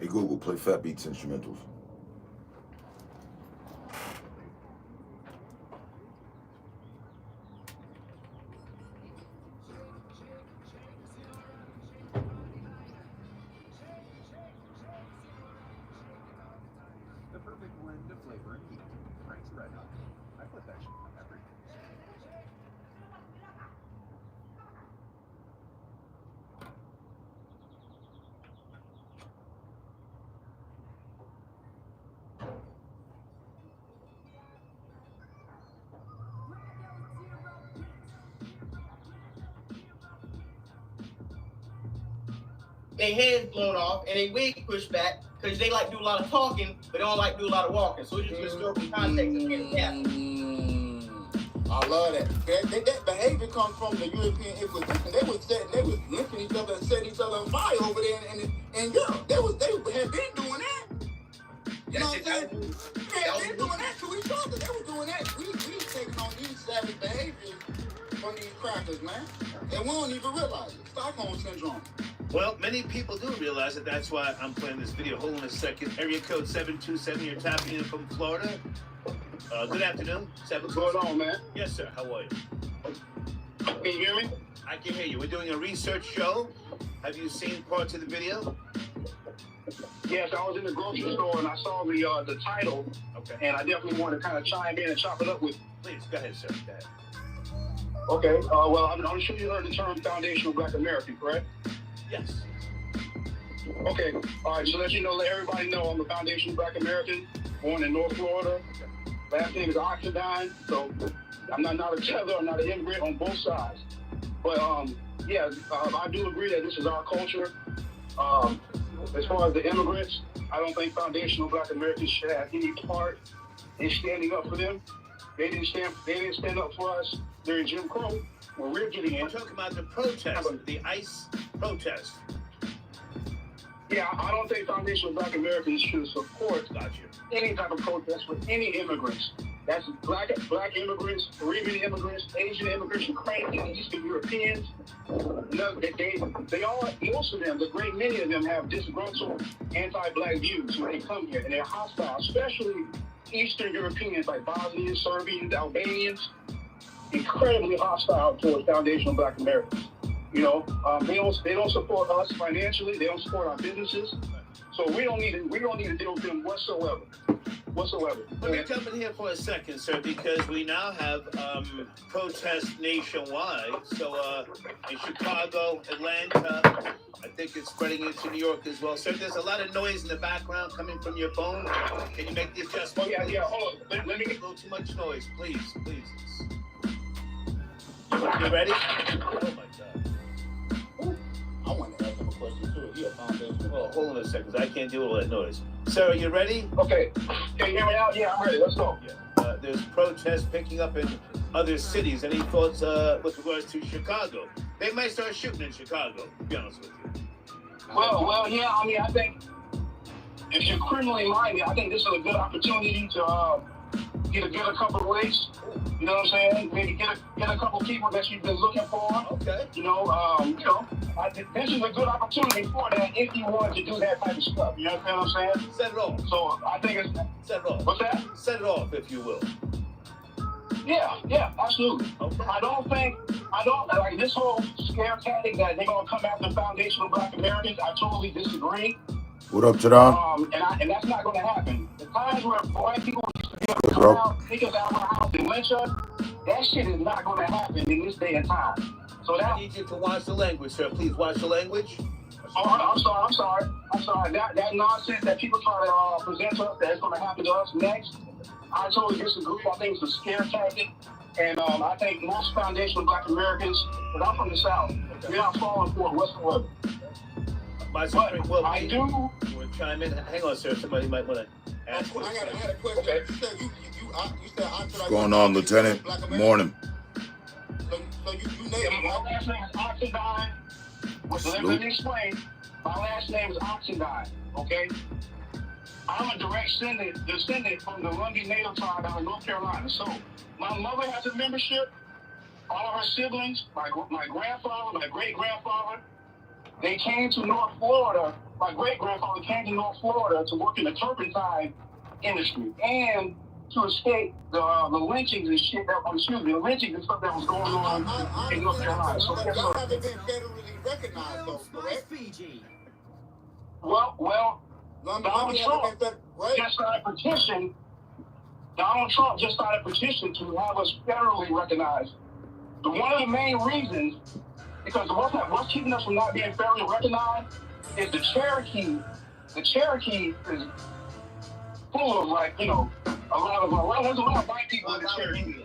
Hey Google, play Fat Beats instrumentals. The perfect blend of flavor and heat. Frank's Red Hot. I put that shit on everything. Their heads blown off and their wig pushed back because they like do a lot of talking, but they don't like do a lot of walking. So it's just historical context is getting happening. I love that. That behavior comes from the European Inquisition. They was lynching each other and setting each other on fire over there in Europe. They had been doing that. You know what I'm saying? They had been doing that to each other. They were doing that. We taking on these savage behaviors from these crackers, man. And we don't even realize it. Stockholm Syndrome. Well, many people do realize it. That's why I'm playing this video. Hold on a second. Area code 727. You're tapping in from Florida. Good afternoon. What's going on, man? Yes, sir. How are you? Can you hear me? I can hear you. We're doing a research show. Have you seen parts of the video? Yes, I was in the grocery store and I saw the title. Okay. And I definitely want to kind of chime in and chop it up with you. Please, go ahead, sir. Go ahead. Okay. Well, I'm sure you heard the term Foundational Black American, correct? Yes. Okay. All right. So let everybody know I'm a Foundational Black American, born in North Florida. Last name is Oxendine. So I'm not a tether. I'm not an immigrant on both sides. But I do agree that this is our culture. As far as the immigrants, I don't think Foundational Black Americans should have any part in standing up for them. They didn't stand up for us during Jim Crow when we're getting in. We're talking about the protest, the ICE protest. Yeah, I don't think Foundational Black Americans should support any type of protest with any immigrants. That's black immigrants, Caribbean immigrants, Asian immigrants, Ukrainian, Eastern Europeans. No, they all, most of them, the great many of them have disgruntled anti-black views when they come here, and they're hostile, especially Eastern Europeans like Bosnians, Serbians, Albanians, incredibly hostile towards Foundational Black Americans. You know, they don't support us financially. They don't support our businesses. So we don't need to deal with them whatsoever. Let me jump in here for a second, sir, because we now have protests nationwide. So in Chicago, Atlanta, I think it's spreading into New York as well. Sir, there's a lot of noise in the background coming from your phone. Can you make the adjustment? Oh, yeah, hold on. Let me get a little too much noise, please. You ready? Oh, my God. I want to ask him a question, too. He a foundation. Well, hold on a second, I can't deal with all that noise. Sir, are you ready? Okay. Can you hear me out? Yeah, I'm ready. Let's go. Yeah. There's protests picking up in other cities. Any thoughts with regards to Chicago? They might start shooting in Chicago, to be honest with you. Well, yeah, I mean, I think if you're criminally minded, I think this is a good opportunity to get a couple of ways. You know what I'm saying? Maybe get a couple of people that you've been looking for. Okay. This is a good opportunity for that if you want to do that type of stuff. You understand what I'm saying? Set it off. So I think it's set it off. What's that? Set it off, if you will. Yeah, absolutely. Okay. I don't like this whole scare tactic that they're gonna come after Foundational Black Americans. I totally disagree. What up, Jadon? And that's not gonna happen. The times where white people used to be able to come out, take us out of our house and lynch us, that shit is not gonna happen in this day and time. So I need you to watch the language, sir. Please watch the language. Oh, I'm sorry. That nonsense that people try to present to us that it's going to happen to us next, I totally disagree. I think it's a scare tactic. And I think most Foundational Black Americans, because I'm from the South, we're not falling for it whatsoever. I do. You want to chime in? Hang on, sir. Somebody might want to ask. I had a question. Okay. You said What's going on, Lieutenant? Morning. So you named my last name is Oxendine. Let me explain. My last name is Oxendine, okay? I'm a direct descendant from the Lundy Native tribe out of North Carolina. So my mother has a membership, all of her siblings, my grandfather, my great-grandfather, They came to North Florida. My great-grandfather came to North Florida to work in the turpentine industry and to escape the lynchings and shit the lynchings and stuff that was going on in North Carolina. So y'all haven't been federally recognized, though, correct? Well, Donald Trump just started a petition. Donald Trump just started a petition to have us federally recognized. But one of the main reasons, because what's keeping us from not being federally recognized is the Cherokee. The Cherokee is full of, like, you know, there's a lot of white people in the Cherokee,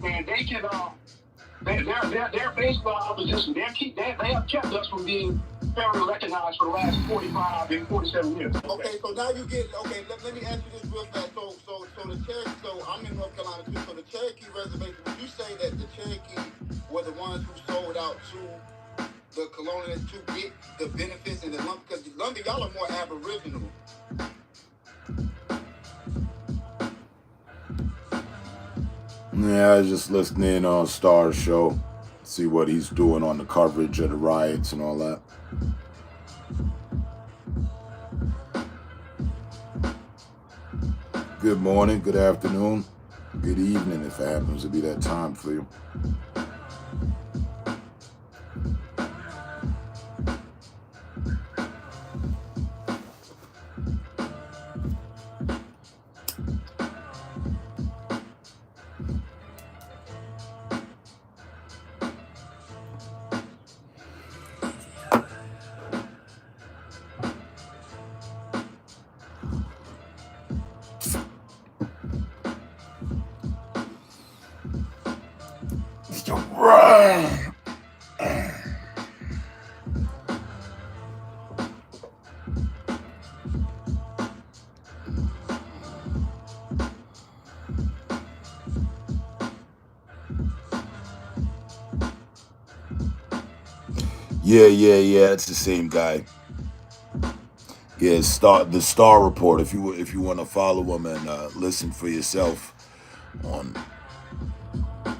and they can they're basically our opposition. They have kept us from being federally recognized for the last 45 and 47 years. Okay, so now you get let me ask you this real fast. So the Cherokee, so I'm in North Carolina too. So the Cherokee reservation, would you say that the Cherokee were the ones who sold out to the colonialists to get the benefits and the lump? Because Lumbee, y'all are more aboriginal. Yeah, I was just listening on Star's show, see what he's doing on the coverage of the riots and all that. Good morning, good afternoon, good evening if it happens to be that time for you. Yeah, it's the same guy. Yeah, the Star Report. If you want to follow him and listen for yourself on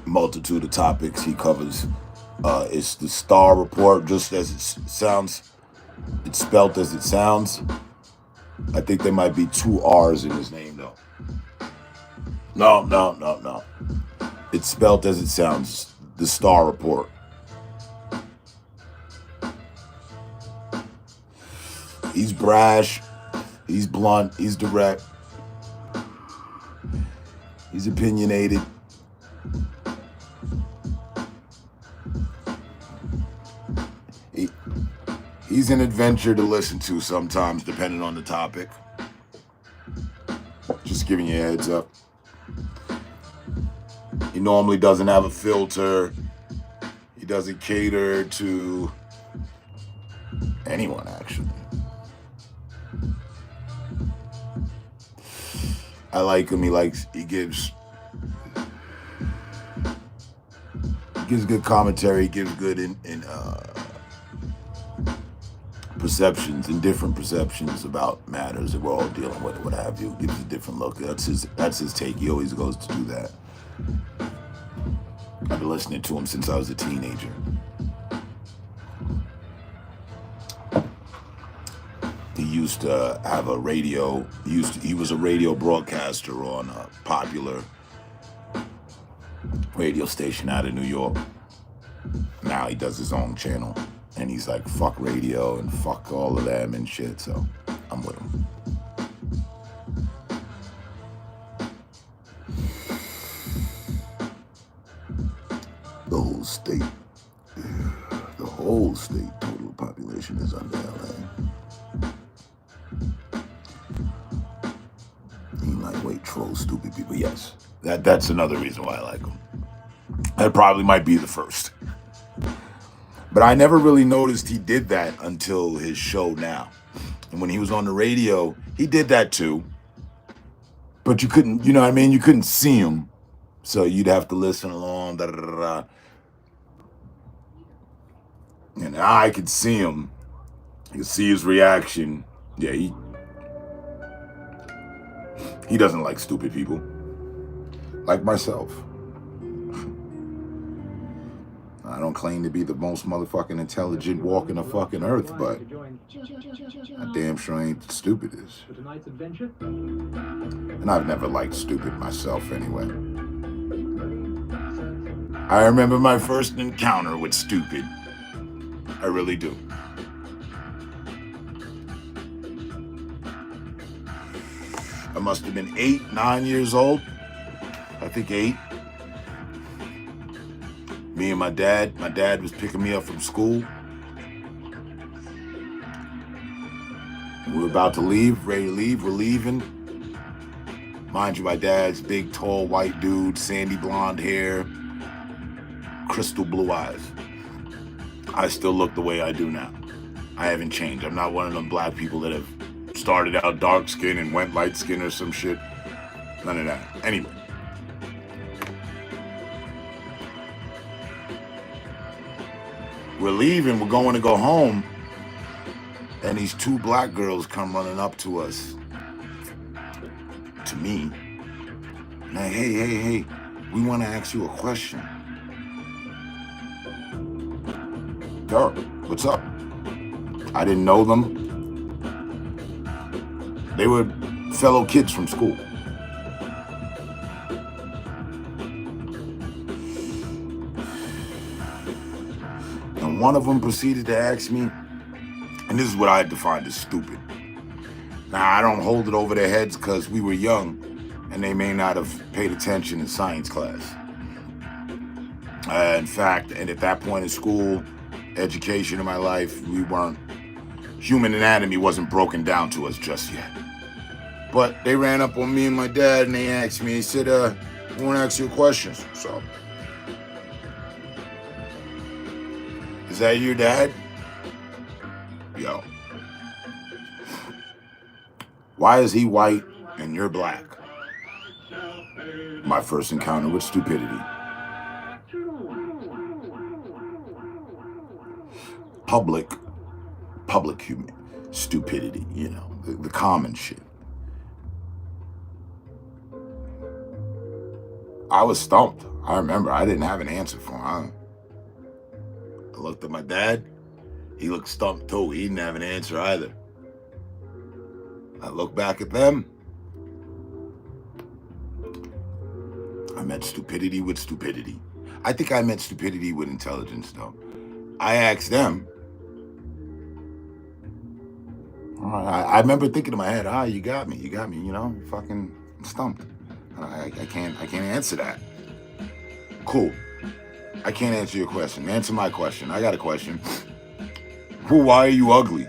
multitude of topics he covers, it's the Star Report, just as it sounds. It's spelt as it sounds. I think there might be 2 R's in his name though. No. It's spelt as it sounds. The Star Report. He's brash, he's blunt, he's direct, he's opinionated. He's an adventure to listen to sometimes, depending on the topic. Just giving you a heads up. He normally doesn't have a filter. He doesn't cater to anyone, actually. I like him. He gives good commentary. He gives good in perceptions and different perceptions about matters that we're all dealing with, what have you. Gives a different look. That's his take. He always goes to do that. I've been listening to him since I was a teenager. He used to have a radio. He was a radio broadcaster on a popular radio station out of New York. Now he does his own channel, and he's like, fuck radio and fuck all of them and shit. So I'm with him. The whole state total population is under LA. He lightweight troll stupid people. Yes, that's another reason why I like him. That probably might be the first. But I never really noticed he did that until his show now. And when he was on the radio, he did that too. But you couldn't, you know what I mean? You couldn't see him. So you'd have to listen along. Da, da, da, da. And I could see him. I could see his reaction. Yeah, he doesn't like stupid people. Like myself. I don't claim to be the most motherfucking intelligent walking the fucking earth, but I damn sure ain't the stupidest. And I've never liked stupid myself anyway. I remember my first encounter with stupid. I really do. I must have been 8, 9 years old. I think 8. Me and my dad was picking me up from school. We were about to leave, ready to leave, we're leaving. Mind you, my dad's big, tall, white dude, sandy blonde hair, crystal blue eyes. I still look the way I do now. I haven't changed. I'm not one of them black people that have started out dark skin and went light skin or some shit. None of that. Anyway. We're leaving, we're going to go home, and these 2 black girls come running up to us, to me, like, hey, we want to ask you a question. Sure, what's up? I didn't know them. They were fellow kids from school. And one of them proceeded to ask me, and this is what I defined as stupid. Now, I don't hold it over their heads because we were young and they may not have paid attention in science class. In fact, and at that point in school, education in my life, human anatomy wasn't broken down to us just yet. But they ran up on me and my dad and they asked me, they said, I want to ask you a question. So, is that your dad? Yo. Why is he white and you're black? My first encounter with stupidity. Public human stupidity, you know, the common shit. I was stumped. I remember I didn't have an answer for him. I looked at my dad. He looked stumped too. He didn't have an answer either. I looked back at them. I met stupidity with stupidity. I think I met stupidity with intelligence though. I asked them. I remember thinking in my head, you got me, you know, fucking stumped. I can't answer that. Cool. I can't answer your question. Answer my question. I got a question. Why are you ugly?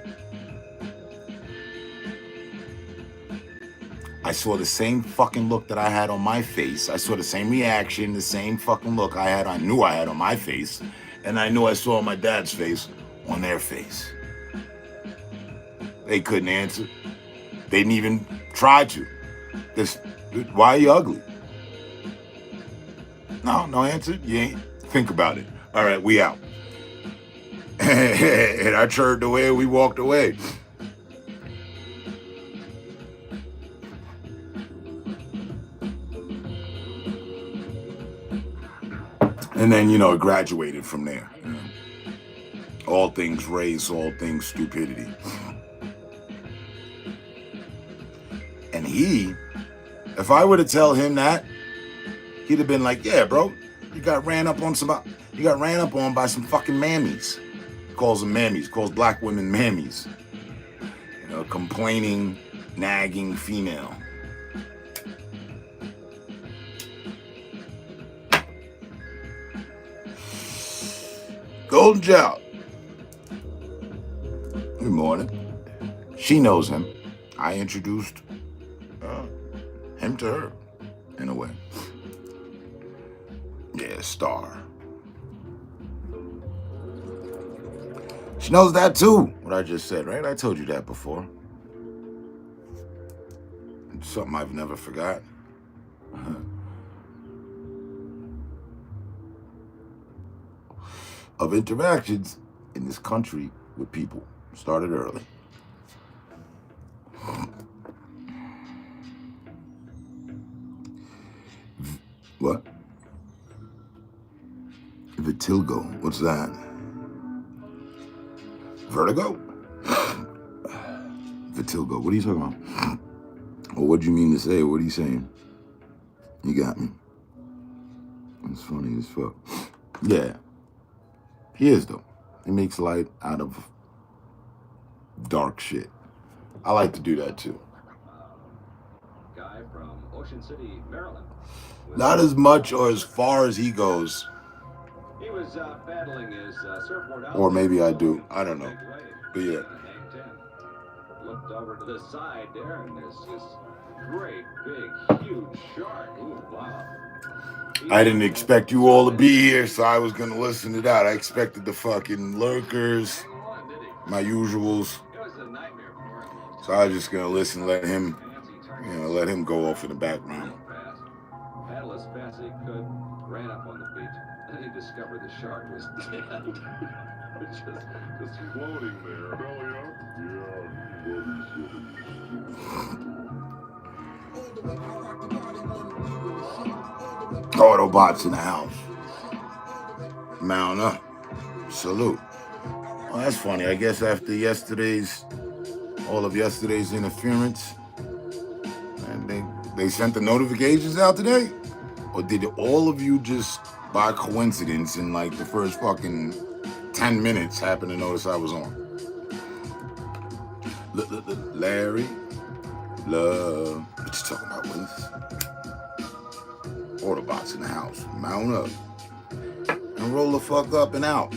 I saw the same fucking look that I had on my face. I saw the same reaction, the same fucking look I knew I had on my face. And I knew I saw on my dad's face on their face. They couldn't answer. They didn't even try to. Why are you ugly? No answer? You ain't? Think about it. All right, we out. And I turned away and we walked away. And then, it graduated from there. All things race, all things stupidity. And if I were to tell him that, he'd have been like, yeah, bro, you got ran up on by some fucking mammies. He calls them mammies, calls black women mammies. Complaining, nagging female. Golden Child. Good morning. She knows him. I introduced him to her, in a way. Yeah, Star. She knows that too, what I just said, right? I told you that before. It's something I've never forgot. Of interactions in this country with people. Started early. What? The Vertigo. What's that? Vertigo? Vertigo. What are you talking about? Well, what do you mean to say? What are you saying? You got me. It's funny as fuck. Yeah. He is, though. He makes light out of dark shit. I like to do that, too. Guy from Ocean City, Maryland. Not as much or as far as he goes. He was paddling his surfboard out. Or maybe I do. I don't know. But yeah. Looked over to the side there, and there's this great, big, huge shark. Ooh, wow. I didn't expect you all to be here, so I was going to listen to that. I expected the fucking lurkers, my usuals. It was a nightmare for him. So I was just going to listen, let him go off in the background. Paddle as fast as he could, ran up on the beach, and he discovered the shark was dead. just floating there. Autobots in the house. Mount up. Salute. Well, that's funny. I guess after all of yesterday's interference, and they sent the notifications out today? Or did all of you just, by coincidence, in like the first fucking 10 minutes, happen to notice I was on? Larry, love. What you talking about, Willis? Autobots in the house. Mount up. And roll the fuck up and out.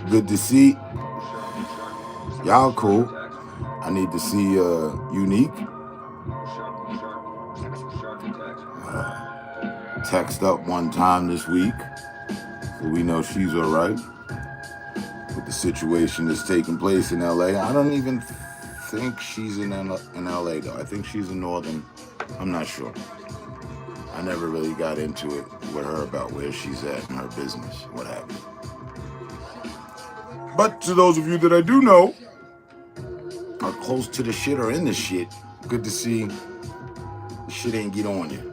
Good to see. Y'all cool. I need to see Unique. Text up one time this week, so we know she's all right with the situation that's taking place in LA. I don't even think she's in LA though. I think she's in Northern. I'm not sure. I never really got into it with her about where she's at in her business, what have you. But to those of you that I do know are close to the shit or in the shit, good to see the shit ain't get on you.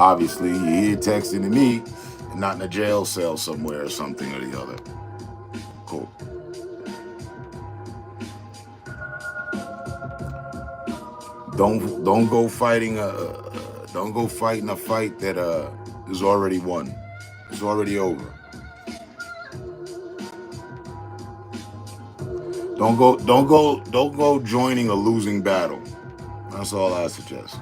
Obviously, you're here texting to me and not in a jail cell somewhere or something or the other. Cool. Don't go fighting a fight that is already won. It's already over. Don't go joining a losing battle. That's all I suggest.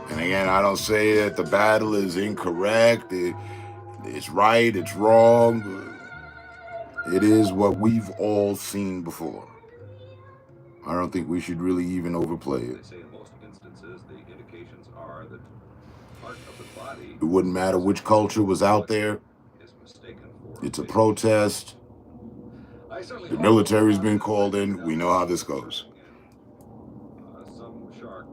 And again, I don't say that the battle is incorrect. It's right. It's wrong. It is what we've all seen before. I don't think we should really even overplay it. They say in most instances the indications are that part of the body It wouldn't matter which culture was out there. is mistaken for. It's a protest. The military's been called in. We know how this goes. Some shark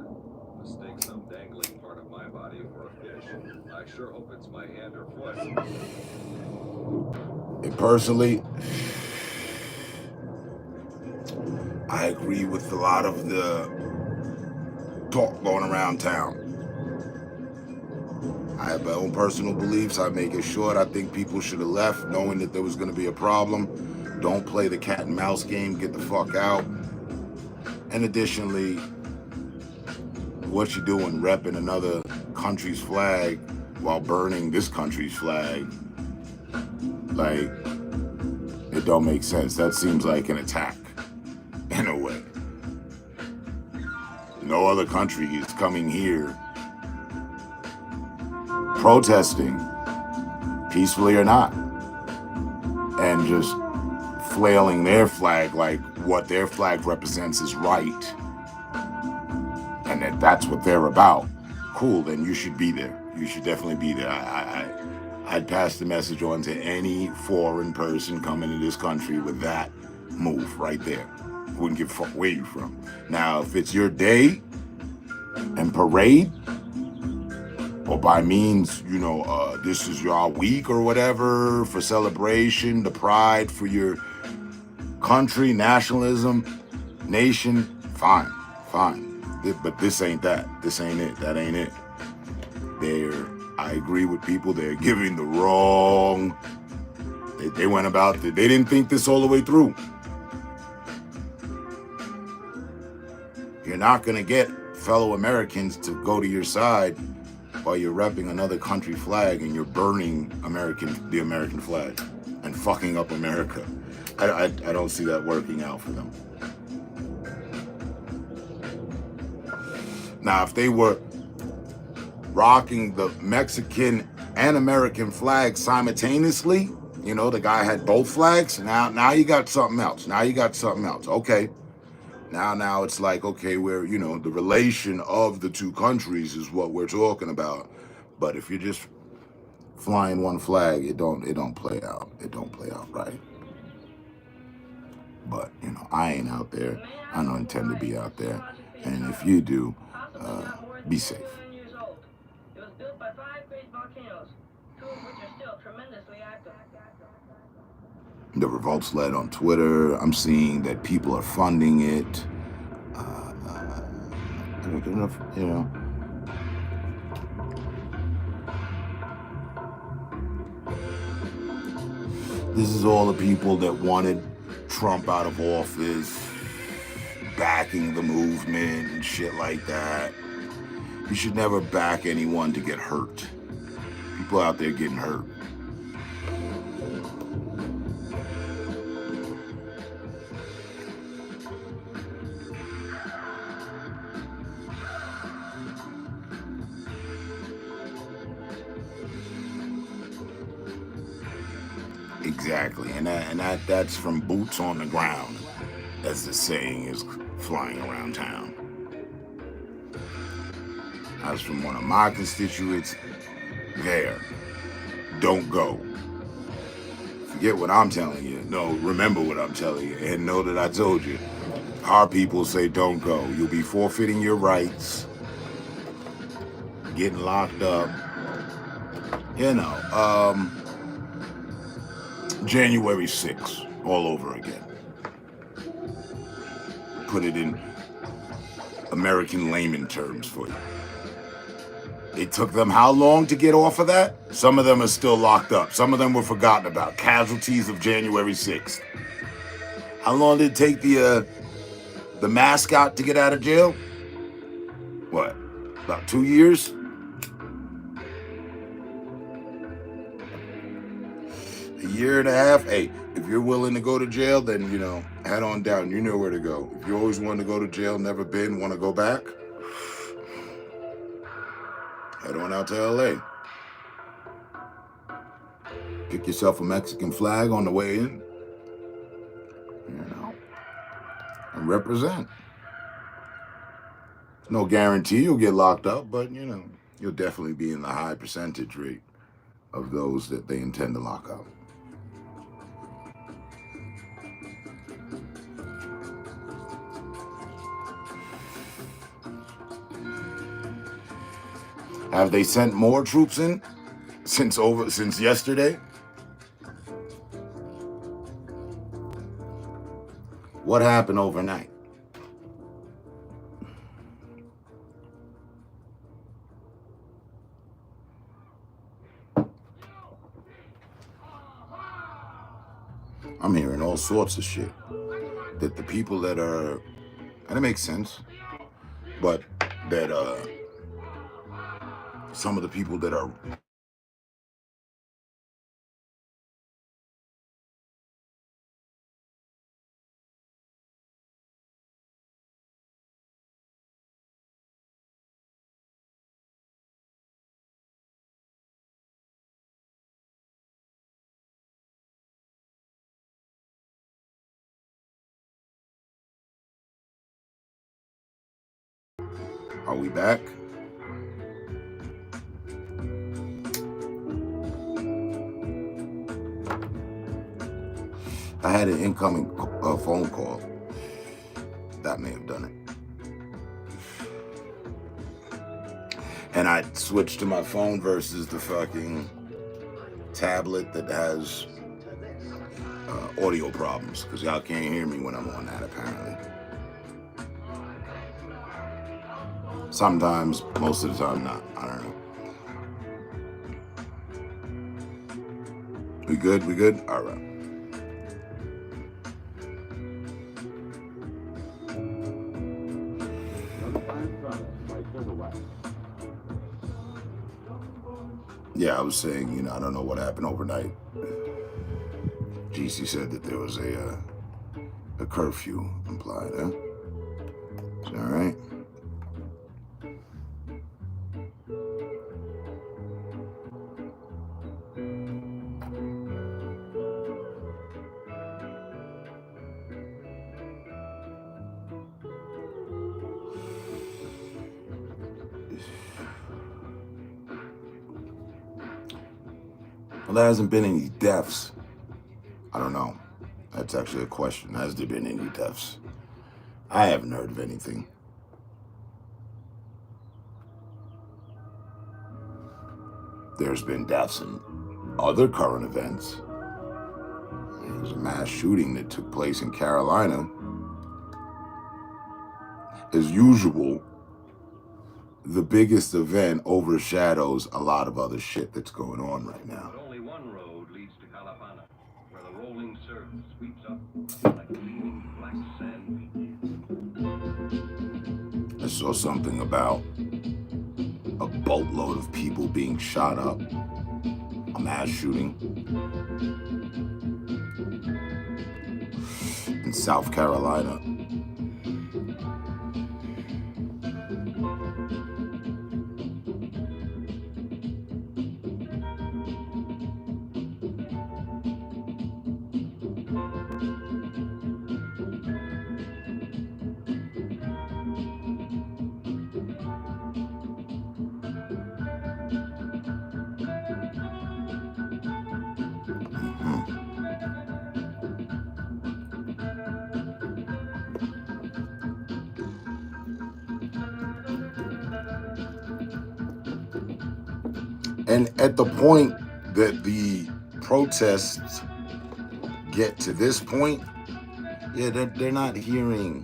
mistakes some dangling part of my body for a fish. I sure hope it's my hand or foot. And personally, I agree with a lot of the talk going around town. I have my own personal beliefs. I make it short. I think people should have left knowing that there was going to be a problem. Don't play the cat and mouse game. Get the fuck out. And additionally, what you doing repping another country's flag while burning this country's flag, like, it don't make sense. That seems like an attack in a way. No other country is coming here protesting, peacefully or not, and just flailing their flag like what their flag represents is right, and that's what they're about. Cool, then you should be there. You should definitely be there. I'd pass the message on to any foreign person coming to this country with that move right there. Wouldn't give a fuck where you're from. Now, if it's your day and parade, or by means, this is your week or whatever for celebration, the pride for your country, nationalism, nation, fine. but this ain't that. This ain't it. That ain't it. I agree with people. They're giving the wrong. They went about. They didn't think this all the way through. You're not gonna get fellow Americans to go to your side while you're repping another country flag and you're burning the American flag and fucking up America. I don't see that working out for them. Now, if they were rocking the Mexican and American flag simultaneously, you know, the guy had both flags. Now you got something else. Okay. Now it's like, okay, where, you know, the relation of the two countries is what we're talking about. But if you're just flying one flag, it don't play out. It don't play out right. But, you know, I ain't out there. I don't intend to be out there. And if you do, be safe. It was built by 5 great volcanoes, 2 of which are still tremendously active. The revolt's led on Twitter. I'm seeing that people are funding it. You know. This is all the people that wanted Trump out of office, backing the movement and shit like that. You should never back anyone to get hurt. People out there getting hurt. Exactly, and that's from boots on the ground, as the saying is flying around town. That's from one of my constituents. There, don't go. Forget what I'm telling you. No, remember what I'm telling you, and know that I told you. Our people say don't go. You'll be forfeiting your rights, getting locked up. You know, January 6th, all over again. Put it in American layman terms for you. It took them how long to get off of that? Some of them are still locked up. Some of them were forgotten about. Casualties of January 6th. How long did it take the mascot to get out of jail? What, about 2 years? A year and a half. Hey, if you're willing to go to jail, then, you know, head on down. You know where to go. If you always wanted to go to jail, never been, want to go back, head on out to LA. Pick yourself a Mexican flag on the way in, you know, and represent. No guarantee you'll get locked up, but, you know, you'll definitely be in the high percentage rate of those that they intend to lock up. Have they sent more troops in since yesterday? What happened overnight? I'm hearing all sorts of shit. That the people that are, and it makes sense, but that some of the people that are Are we back? I had an incoming phone call. That may have done it. And I switched to my phone versus the fucking tablet that has audio problems, because y'all can't hear me when I'm on that, apparently. Sometimes, most of the time, not. I don't know. We good? We good? All right. Yeah, I was saying, you know, I don't know what happened overnight. GC said that there was a curfew implied, huh? All right. Well, there hasn't been any deaths. I don't know. That's actually a question. Has there been any deaths? I haven't heard of anything. There's been deaths in other current events. There was a mass shooting that took place in Carolina. As usual, the biggest event overshadows a lot of other shit that's going on right now. But only one road leads to Calapana, where the rolling surf sweeps up like gleaming black sand beaches. I saw something about a boatload of people being shot up, a mass shooting in South Carolina. And at the point that the protests get to this point, yeah, they're not hearing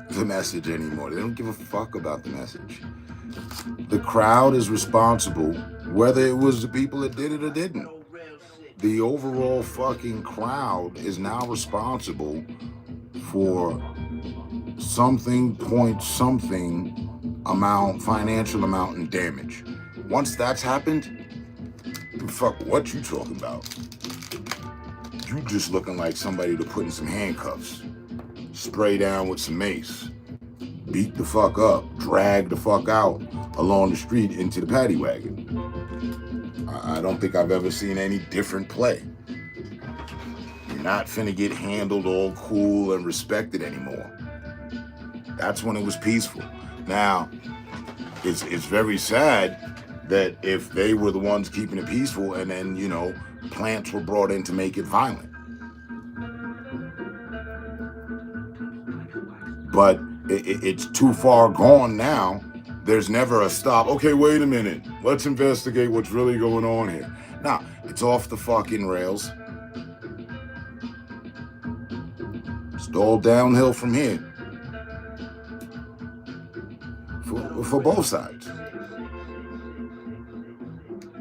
the message anymore. They don't give a fuck about the message. The crowd is responsible, whether it was the people that did it or didn't. The overall fucking crowd is now responsible for something financial amount in damage. Once that's happened, fuck what you talking about. You just looking like somebody to put in some handcuffs, spray down with some mace, beat the fuck up, drag the fuck out along the street into the paddy wagon. I don't think I've ever seen any different play. You're not finna get handled all cool and respected anymore. That's when it was peaceful. Now, it's very sad that if they were the ones keeping it peaceful and then, you know, plants were brought in to make it violent. But it's too far gone now. There's never a stop. Okay, wait a minute. Let's investigate what's really going on here. Now, it's off the fucking rails. It's all downhill from here. For both sides.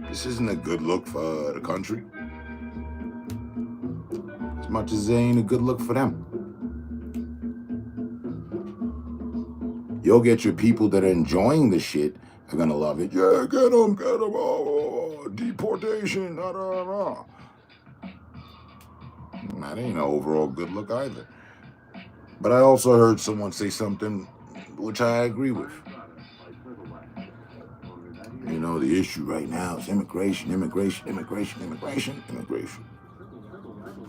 This isn't a good look for the country. As much as it ain't a good look for them. You'll get your people that are enjoying the shit are gonna love it. Yeah, get them, oh, deportation, That ain't an overall good look either. But I also heard someone say something which I agree with. You know, the issue right now is immigration.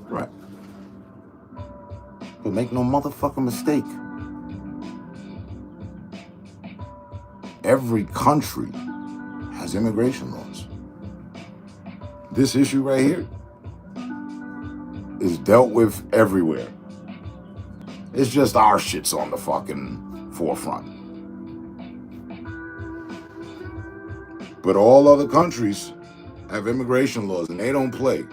Right. But make no motherfucking mistake. Every country has immigration laws. This issue right here is dealt with everywhere. It's just our shit's on the fucking forefront. But all other countries have immigration laws and they don't play.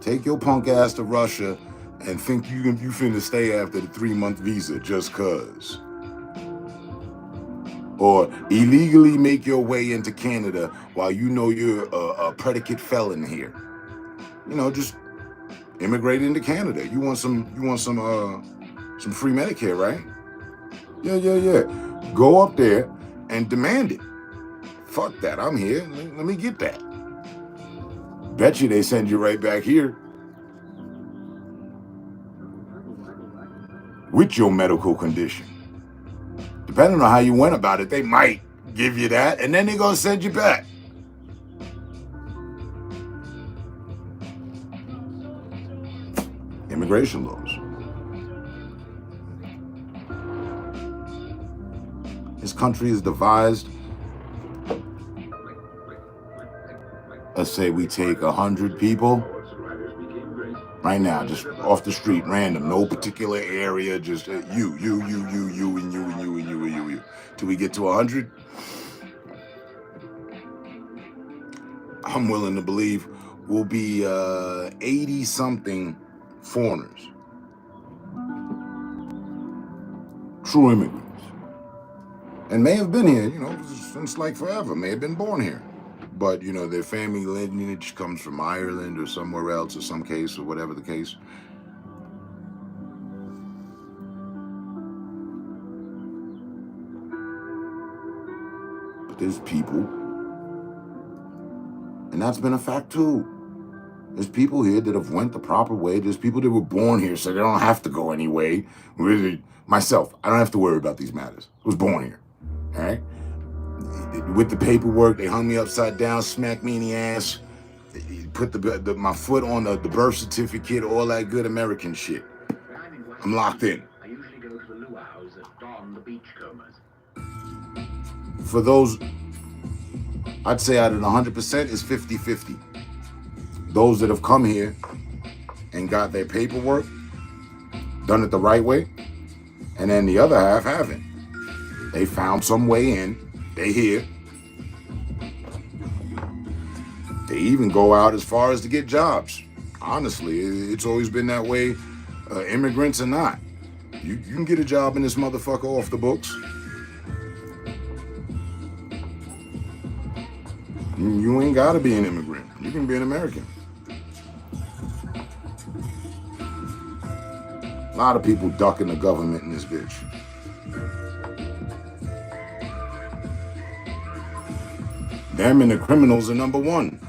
Take your punk ass to Russia and think you finna stay after the 3-month visa just cause. or illegally make your way into Canada while you know you're a predicate felon here. You know, just immigrate into Canada. You want some free Medicare, right? Yeah. Go up there and demand it. Fuck that. I'm here. Let me get that. Bet you they send you right back here with your medical condition. Depending on how you went about it, they might give you that, and then they're gonna send you back. Immigration laws. This country is devised. Let's say we take 100 people right now, just off the street, random, no particular area, just you, and you. Till we get to 100, I'm willing to believe we'll be 80-something foreigners. True immigrants. And may have been here, you know, since like forever, may have been born here. But, you know, their family lineage comes from Ireland or somewhere else, or some case, or whatever the case. But there's people, and that's been a fact too. There's people here that have went the proper way. There's people that were born here, so they don't have to go anyway. Really, myself, I don't have to worry about these matters. I was born here, all right? With the paperwork, they hung me upside down, smacked me in the ass, put my foot on the birth certificate, all that good American shit. I'm locked in. I usually go to the luau's at dawn, the beachcombers. For those, I'd say out of 100% is 50-50. Those that have come here and got their paperwork, done it the right way, and then the other half haven't. They found some way in. They here. They even go out as far as to get jobs. Honestly, it's always been that way, immigrants or not. You can get a job in this motherfucker off the books. You ain't gotta be an immigrant. You can be an American. A lot of people ducking the government in this bitch. Them and the criminals are number one.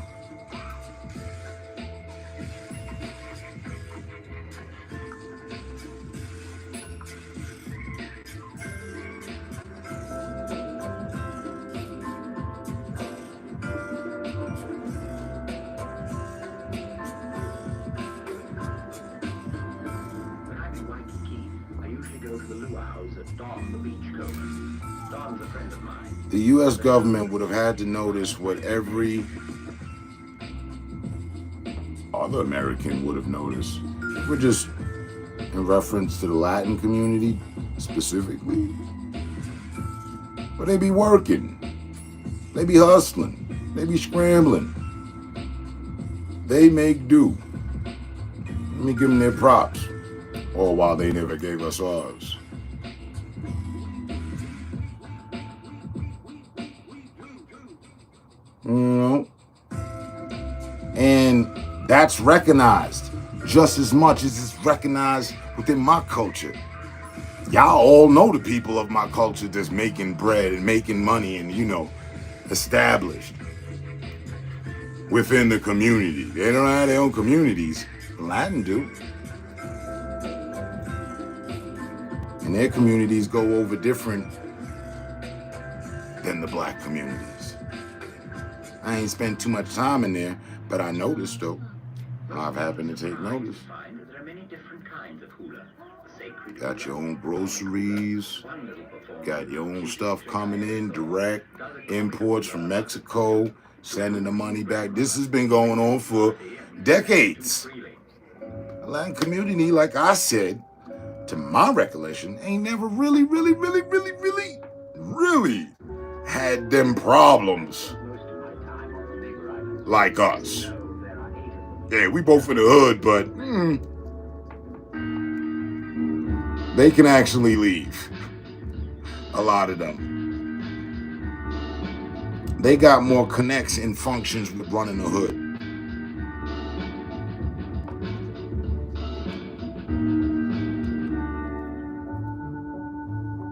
When I'm in Waikiki, I usually go to the luau's at dawn, the beachcombers. Dawn's a friend of mine. The U.S. government would have had to notice what every other American would have noticed. We're just in reference to the Latin community specifically. But they be working. They be hustling. They be scrambling. They make do. Let me give them their props. All while they never gave us ours. And that's recognized just as much as it's recognized within my culture. Y'all all know the people of my culture that's making bread and making money and, you know, established within the community. They don't have their own communities. Latin do. And their communities go over different than the black communities. I ain't spent too much time in there, but I noticed though. I've happened to take notice. Find that there are many different kinds of hula. Sacred Got your own groceries, got your own stuff coming in, direct imports from Mexico, sending the money back. This has been going on for decades. The Latin community, like I said, to my recollection, ain't never really had them problems like us. Yeah, we both in the hood, but they can actually leave. A lot of them. They got more connects and functions with running the hood.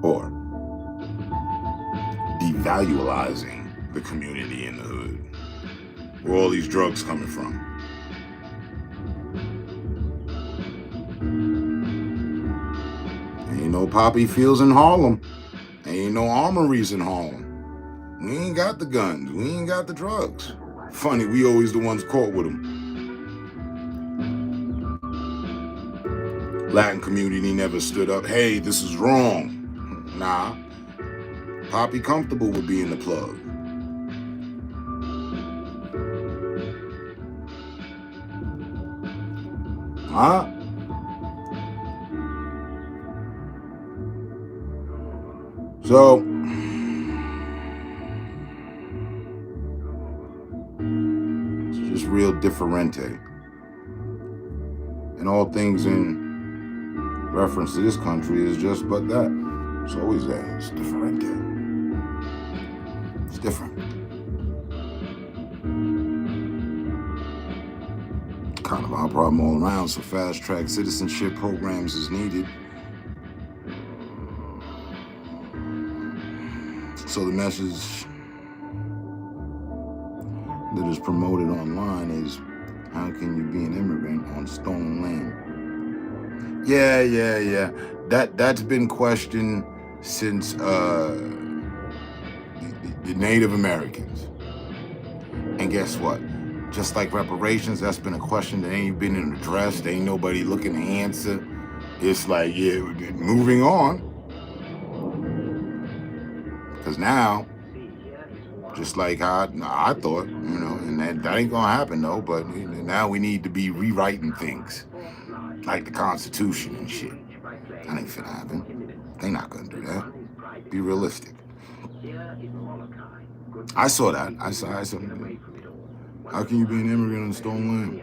Or devaluing the community in the hood. Where all these drugs coming from? Ain't no poppy fields in Harlem. Ain't no armories in Harlem. We ain't got the guns. We ain't got the drugs. Funny, we always the ones caught with them. Latin community never stood up. Hey, this is wrong. Nah. Poppy comfortable with being the plug. Huh? So, it's just real differente. And all things in reference to this country is just but that. It's always that. It's differente. It's different. Kind of our problem all around, so fast-track citizenship programs is needed. So the message that is promoted online is, how can you be an immigrant on stolen land? Yeah. That's been questioned since the Native Americans. And guess what? Just like reparations, that's been a question that ain't been addressed. Ain't nobody looking to answer. It's like, yeah, moving on. Because now, just like how I thought, and that ain't gonna happen though, but now we need to be rewriting things. Like the Constitution and shit. That ain't finna happen. They not gonna do that. Be realistic. I saw that. I saw how can you be an immigrant on stolen land?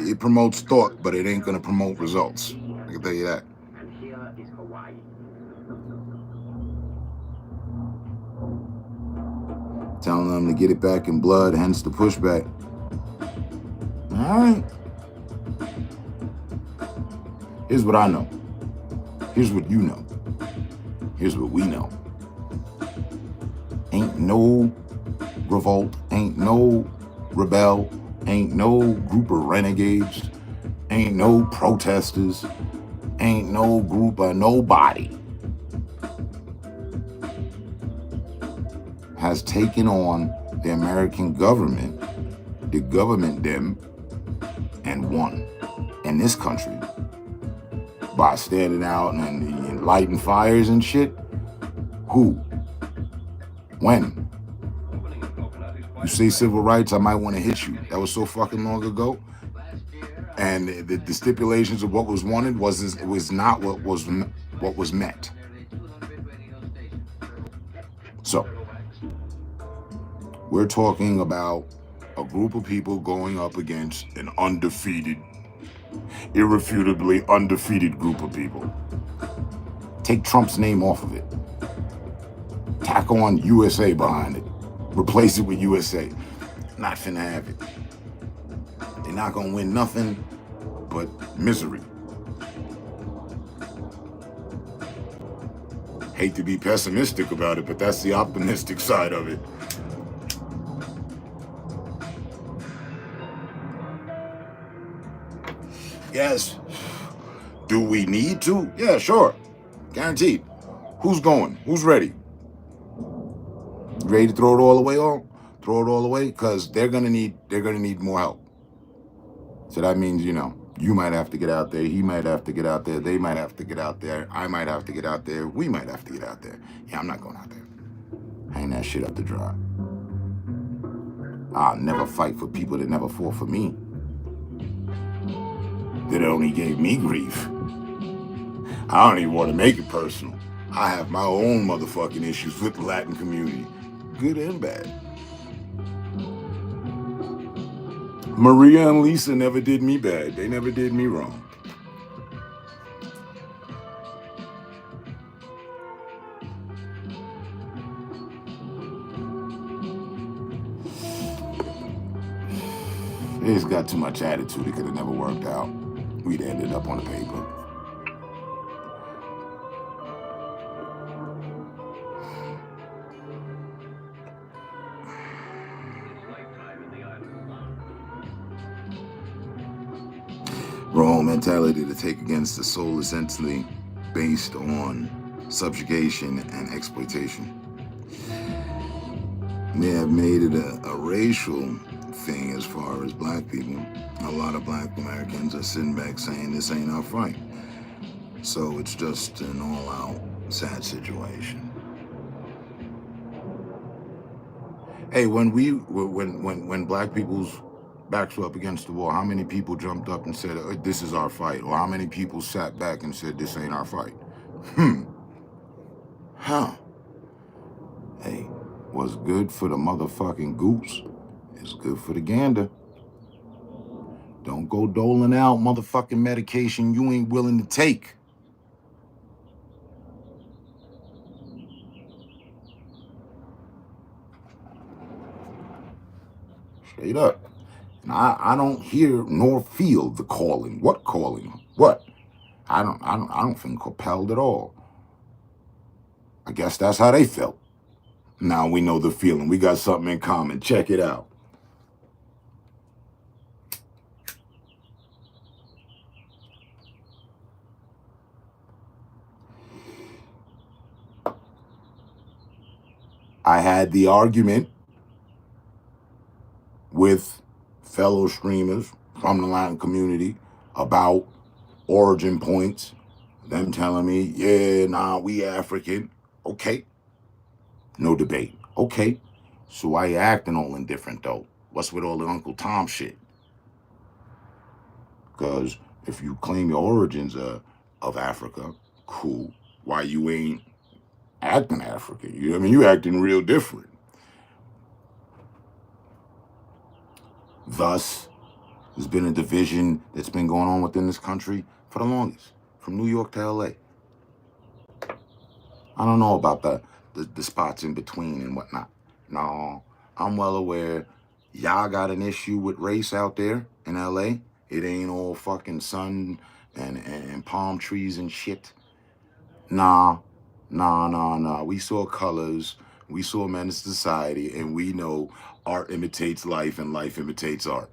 It promotes thought, but it ain't gonna promote results. I can tell you that. Telling them to get it back in blood, hence the pushback. All right. Here's what I know. Here's what you know. Here's what we know. Ain't no revolt, ain't no rebel, ain't no group of renegades, ain't no protesters, ain't no group of nobody has taken on the American government, the government them, and won in this country by standing out and lighting fires and shit. Who? When? You say civil rights, I might want to hit you. That was so fucking long ago. And the stipulations of what was wanted was not what was met. So, we're talking about a group of people going up against an undefeated, irrefutably undefeated group of people. Take Trump's name off of it. Tack on USA behind it. Replace it with USA. Not finna have it. They're not gonna win nothing but misery. Hate to be pessimistic about it, but that's the optimistic side of it. Yes. Do we need to? Yeah, sure. Guaranteed. Who's going? Who's ready? Ready to throw it all away? Throw it all away? Because they're gonna need more help. So that means, you might have to get out there, he might have to get out there, they might have to get out there, I might have to get out there, we might have to get out there. Yeah, I'm not going out there. Hang that shit up to dry. I'll never fight for people that never fought for me. That only gave me grief. I don't even want to make it personal. I have my own motherfucking issues with the Latin community. Good and bad. Maria and Lisa never did me bad. They never did me wrong. It's got too much attitude. It could have never worked out. We'd ended up on the paper. Wrong mentality to take against the soul essentially based on subjugation and exploitation. They have made it a racial thing as far as black people. A lot of black Americans are sitting back saying this ain't our fight. So it's just an all-out sad situation. Hey, when black people's backs were up against the wall, how many people jumped up and said, this is our fight? Or how many people sat back and said, this ain't our fight? Huh. Hey, what's good for the motherfucking goose is good for the gander. Don't go doling out motherfucking medication you ain't willing to take. Straight up. And I don't hear nor feel the calling. What calling? What? I don't feel compelled at all. I guess that's how they felt. Now we know the feeling. We got something in common. Check it out. I had the argument with fellow streamers from the Latin community about origin points. Them telling me, yeah, nah, we African. Okay. No debate. Okay. So why you acting all indifferent though? What's with all the Uncle Tom shit? Because if you claim your origins of Africa, cool. Why you ain't acting African? You know what I mean? You acting real different. Thus, there's been a division that's been going on within this country for the longest, from New York to LA. I don't know about the spots in between and whatnot. No, I'm well aware y'all got an issue with race out there in LA. It ain't all fucking sun and palm trees and shit. Nah. We saw colors, we saw menace to society, and we know art imitates life and life imitates art.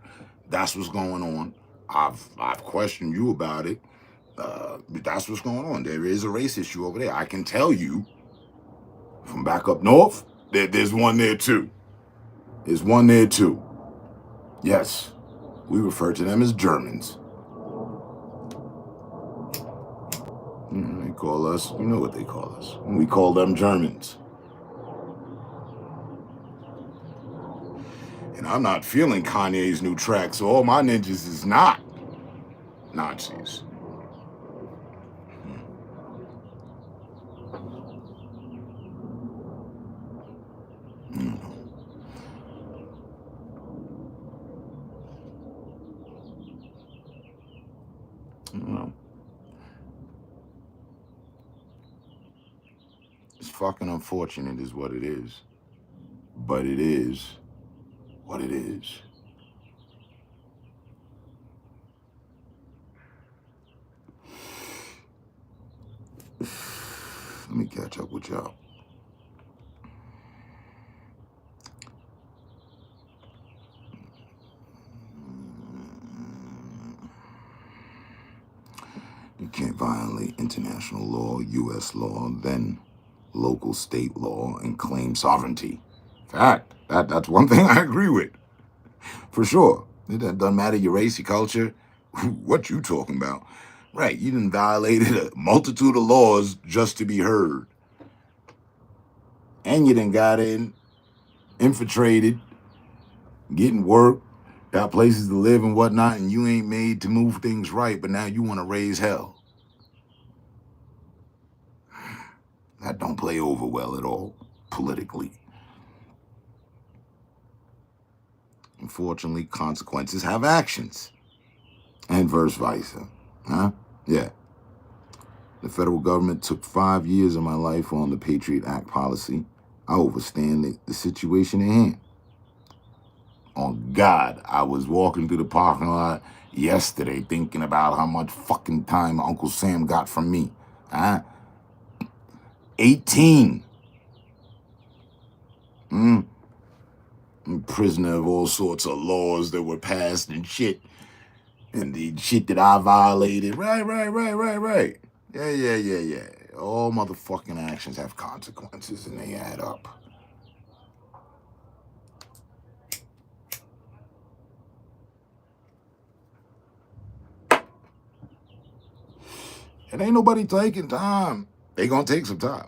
That's what's going on. I've questioned you about it. But that's what's going on. There is a race issue over there. I can tell you from back up north, there's one there too. There's one there too. Yes, we refer to them as Germans. They call us, you know what they call us. We call them Germans. And I'm not feeling Kanye's new track, so all my ninjas is not Nazis. It's fucking unfortunate is what it is. But it is what it is. Let me catch up with y'all. You can't violate international law, U.S. law, then local state law, and claim sovereignty. Fact. That's one thing I agree with. For sure. It doesn't matter your race, your culture, what you talking about. Right, you done violated a multitude of laws just to be heard. And you done got infiltrated, getting work, got places to live and whatnot, and you ain't made to move things right, but now you want to raise hell. That don't play over well at all, politically. Unfortunately, consequences have actions. And vice versa. Huh? Yeah. The federal government took 5 years of my life on the Patriot Act policy. I understand the situation at hand. On God, I was walking through the parking lot yesterday thinking about how much fucking time Uncle Sam got from me. Huh? 18. I'm prisoner of all sorts of laws that were passed and shit. And the shit that I violated. Right. Yeah. All motherfucking actions have consequences and they add up. And ain't nobody taking time. They gonna take some time.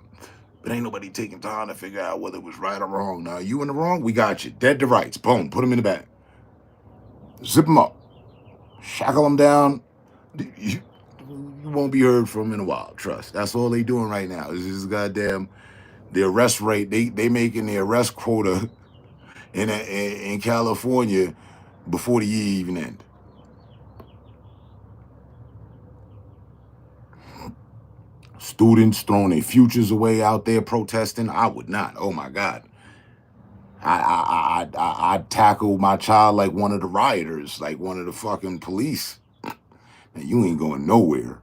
But ain't nobody taking time to figure out whether it was right or wrong. Now, you in the wrong, we got you. Dead to rights. Boom. Put them in the bag. Zip them up. Shackle them down. You won't be heard from in a while. Trust. That's all they doing right now. This is goddamn the arrest rate. They making the arrest quota in California before the year even end. Students throwing their futures away out there protesting. I would not. Oh my God. I'd tackle my child like one of the rioters, like one of the fucking police. And you ain't going nowhere.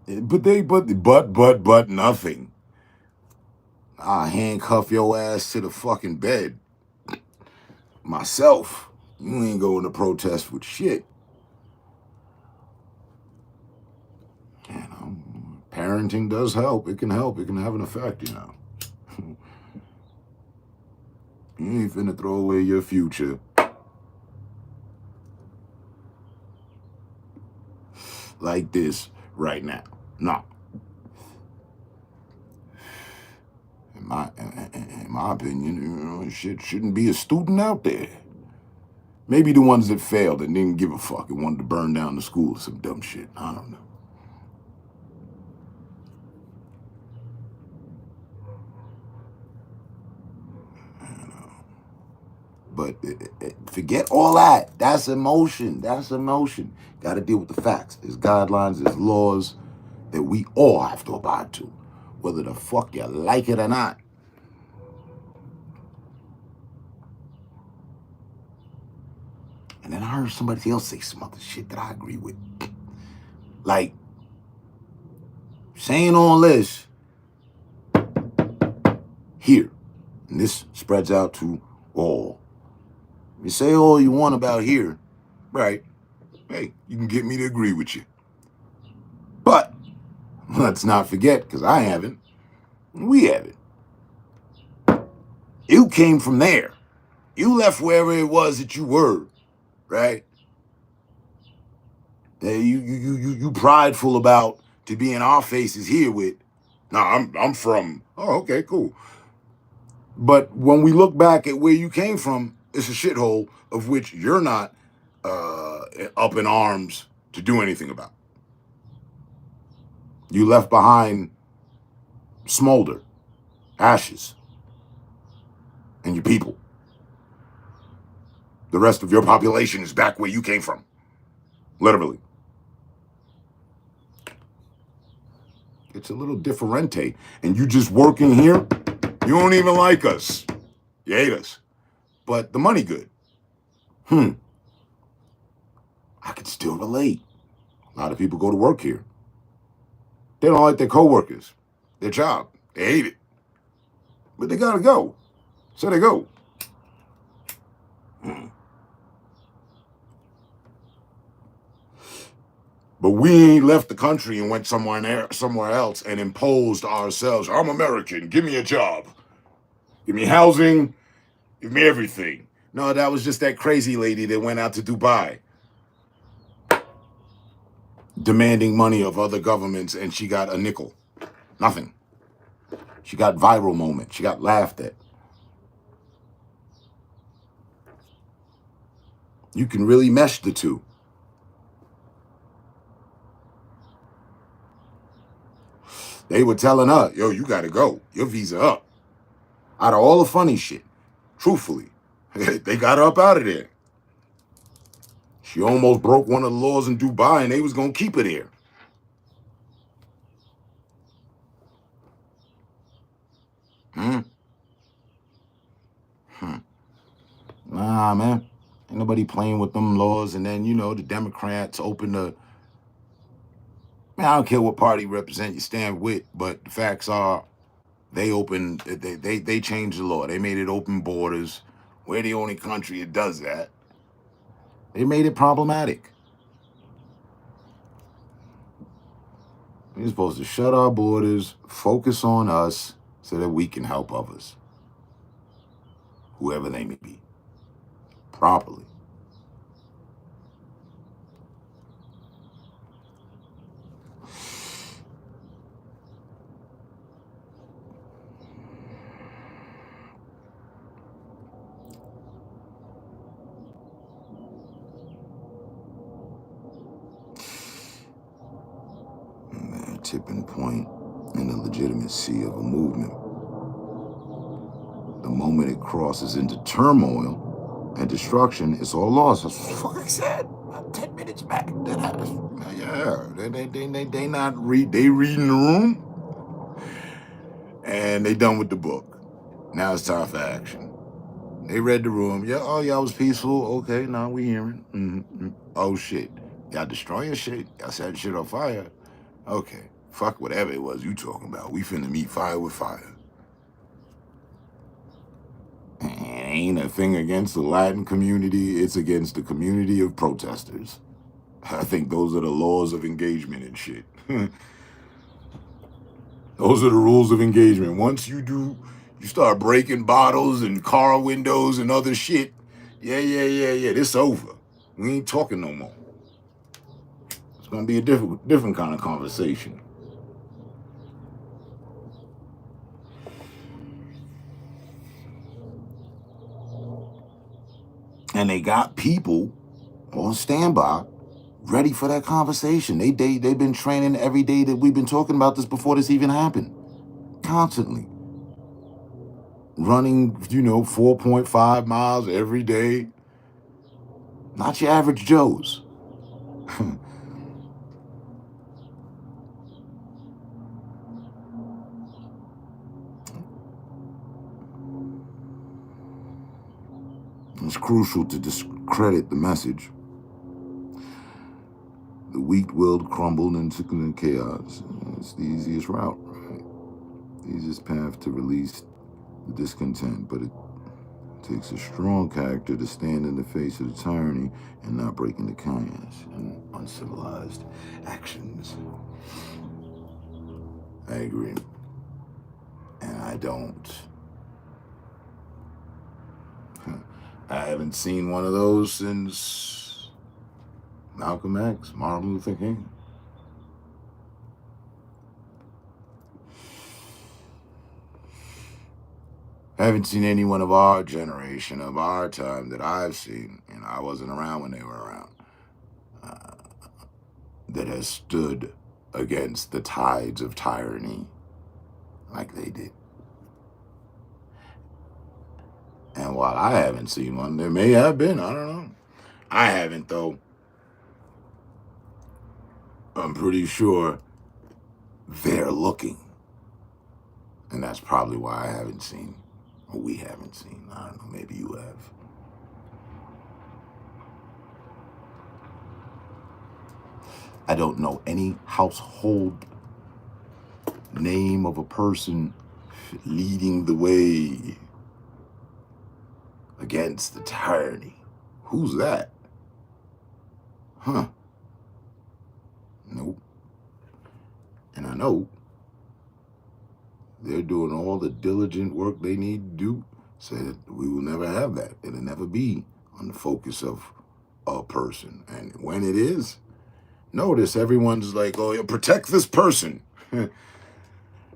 But nothing. I handcuff your ass to the fucking bed. Myself. You ain't going to protest with shit. You know, parenting does help. It can help. It can have an effect, you know. You ain't finna throw away your future. Like this right now. No. In my opinion, you know, shit shouldn't be a student out there. Maybe the ones that failed and didn't give a fuck and wanted to burn down the school or some dumb shit. I don't know. But forget all that. That's emotion. Got to deal with the facts. There's guidelines, there's laws that we all have to abide to, whether the fuck you like it or not. And then I heard somebody else say some other shit that I agree with. Like, saying all this here, and this spreads out to all. You say all you want about here, right? Hey, you can get me to agree with you. But let's not forget, because I haven't, we haven't. You came from there. You left wherever it was that you were, right? You prideful about to be in our faces here with, I'm from, oh, okay, cool. But when we look back at where you came from, it's a shithole of which you're not up in arms to do anything about. You left behind smolder, ashes, and your people. The rest of your population is back where you came from. Literally. It's a little differente. And you just working here, you don't even like us. You hate us. But the money good. I can still relate. A lot of people go to work here. They don't like their coworkers, their job. They hate it. But they gotta go. So they go. But we ain't left the country and went somewhere else and imposed ourselves. I'm American. Give me a job. Give me housing. Give me everything. No, that was just that crazy lady that went out to Dubai demanding money of other governments, and she got a nickel. Nothing. She got viral moment. She got laughed at. You can really mesh the two. They were telling her, yo, you got to go. Your visa up. Out of all the funny shit, truthfully, they got her up out of there. She almost broke one of the laws in Dubai, and they was going to keep her there. Nah, man. Ain't nobody playing with them laws. And then, the Democrats open the. Man, I don't care what party represent you stand with, but the facts are they changed the law. They made it open borders. We're the only country that does that. They made it problematic. We're supposed to shut our borders, focus on us so that we can help others, whoever they may be, properly. Tipping point in the legitimacy of a movement. The moment it crosses into turmoil and destruction, it's all lost. That's what I said about 10 minutes back. Yeah, they not read. They read in the room, and they done with the book. Now it's time for action. They read the room. Yeah, oh, y'all was peaceful. Okay, now we hearing. Mm-hmm. Oh, shit. Y'all destroying shit. Y'all setting shit on fire. Okay. Fuck whatever it was you talking about. We finna meet fire with fire. And it ain't a thing against the Latin community. It's against the community of protesters. I think those are the laws of engagement and shit. Those are the rules of engagement. Once you start breaking bottles and car windows and other shit, yeah, this over. We ain't talking no more. It's gonna be a different kind of conversation. And they got people on standby ready for that conversation. They've been training every day that we've been talking about this before this even happened. Constantly. Running, 4.5 miles every day. Not your average Joes. It's crucial to discredit the message. The weak-willed crumbled into chaos. It's the easiest route, right? The easiest path to release the discontent, but it takes a strong character to stand in the face of the tyranny and not break into chaos and uncivilized actions. I agree. And I don't. I haven't seen one of those since Malcolm X, Martin Luther King. I haven't seen anyone of our generation, of our time, that I've seen, and I wasn't around when they were around, that has stood against the tides of tyranny like they did. And while I haven't seen one, there may have been, I don't know. I haven't, though. I'm pretty sure they're looking. And that's probably why I haven't seen, or we haven't seen. I don't know, maybe you have. I don't know any household name of a person leading the way against the tyranny. Who's that? Huh. Nope. And I know they're doing all the diligent work they need to do so that we will never have that. It'll never be on the focus of a person. And when it is, notice everyone's like, oh, yeah, protect this person.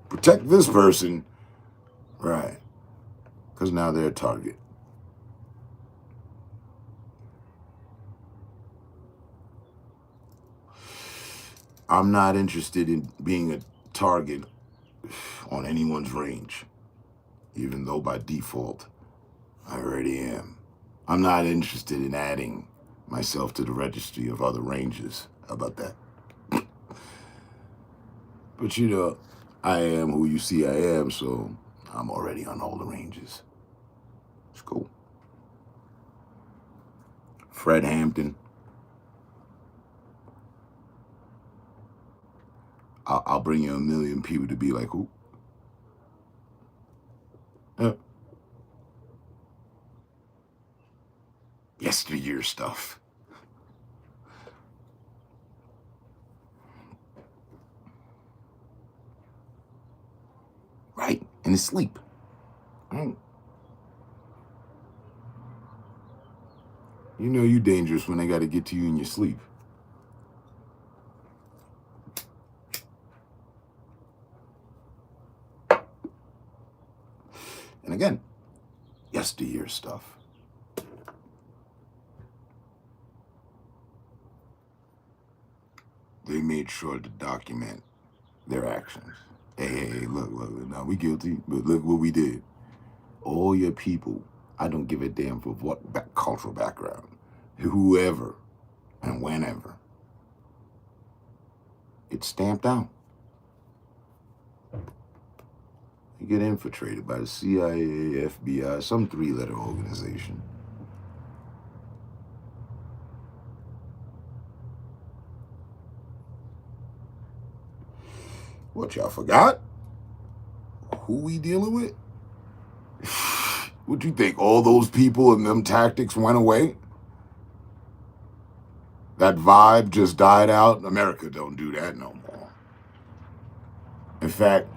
Protect this person. Right. Because now they're a target. I'm not interested in being a target on anyone's range, even though by default, I already am. I'm not interested in adding myself to the registry of other ranges. How about that? But I am who you see I am, so I'm already on all the ranges. It's cool. Fred Hampton. I'll bring you 1 million people to be like, who? Yesteryear stuff. Right, in his sleep. Right. You know you dangerous when they got to get to you in your sleep. And again, yesteryear stuff. They made sure to document their actions. Hey, look, now we guilty, but look what we did. All your people, I don't give a damn for what cultural background, whoever and whenever. It's stamped out. You get infiltrated by the CIA, FBI, some 3-letter organization. What, y'all forgot? Who we dealing with? What you think, all those people and them tactics went away? That vibe just died out? America don't do that no more. In fact,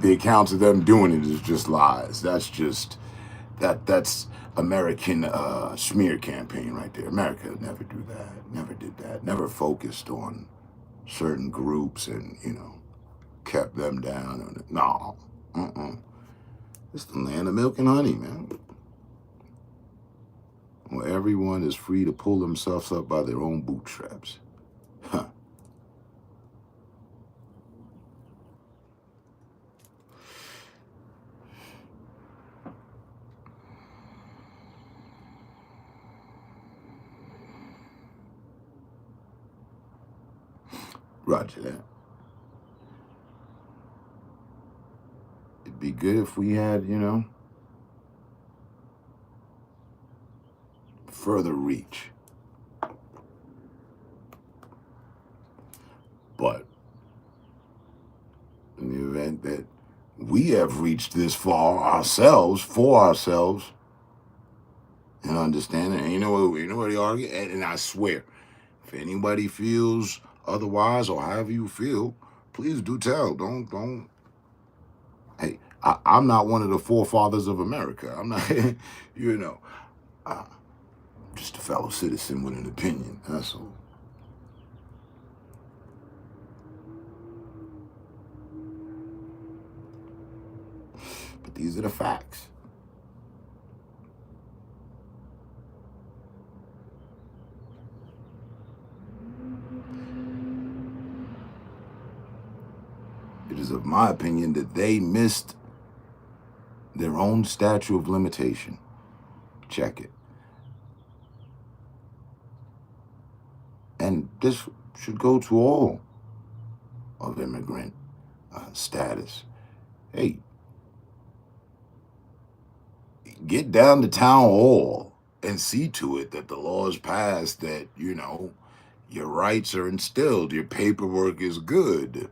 the accounts of them doing it is just lies. That's American smear campaign right there. America never do that, never did that, never focused on certain groups and, kept them down. No, it's the land of milk and honey, man. Where everyone is free to pull themselves up by their own bootstraps. Huh. Roger that. It'd be good if we had, further reach. But in the event that we have reached this far ourselves, for ourselves, and understanding, ain't nobody argue, and I swear, if anybody feels otherwise or however you feel, please do tell. Don't. Hey, I'm not one of the forefathers of America. I'm not, just a fellow citizen with an opinion, that's all. But these are the facts. It is of my opinion that they missed their own statute of limitation. Check it. And this should go to all of immigrant status. Hey, get down to town hall and see to it that the law is passed, that, your rights are instilled, your paperwork is good.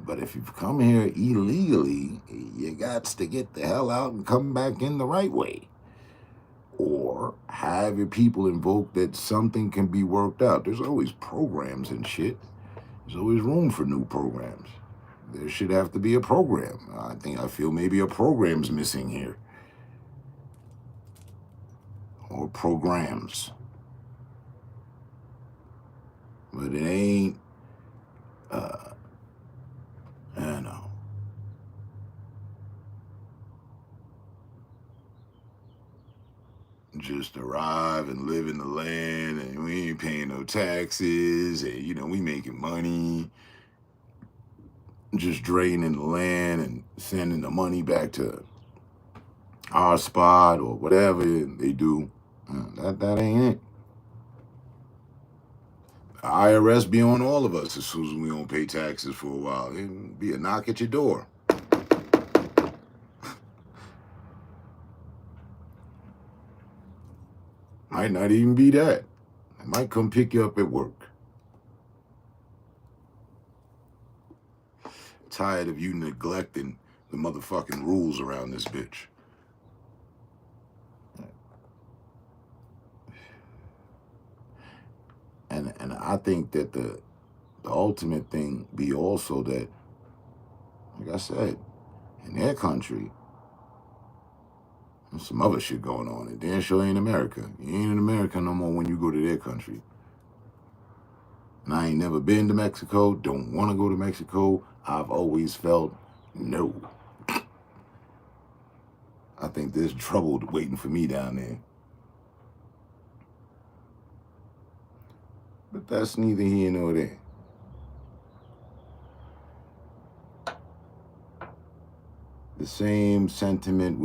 But if you've come here illegally, you got to get the hell out and come back in the right way. Or have your people invoke that something can be worked out. There's always programs and shit. There's always room for new programs. There should have to be a program. I feel maybe a program's missing here. Or programs. But it ain't, just arrive and live in the land and we ain't paying no taxes and, we making money, just draining the land and sending the money back to our spot or whatever they do. That ain't it. The IRS be on all of us as soon as we don't pay taxes for a while. It'll be a knock at your door. Might not even be that. I might come pick you up at work. Tired of you neglecting the motherfucking rules around this bitch. And I think that the ultimate thing be also that, like I said, in their country, there's some other shit going on. It damn sure ain't America. You ain't in America no more when you go to their country. And I ain't never been to Mexico, don't want to go to Mexico. I've always felt no. I think there's trouble waiting for me down there. But that's neither here nor there. The same sentiment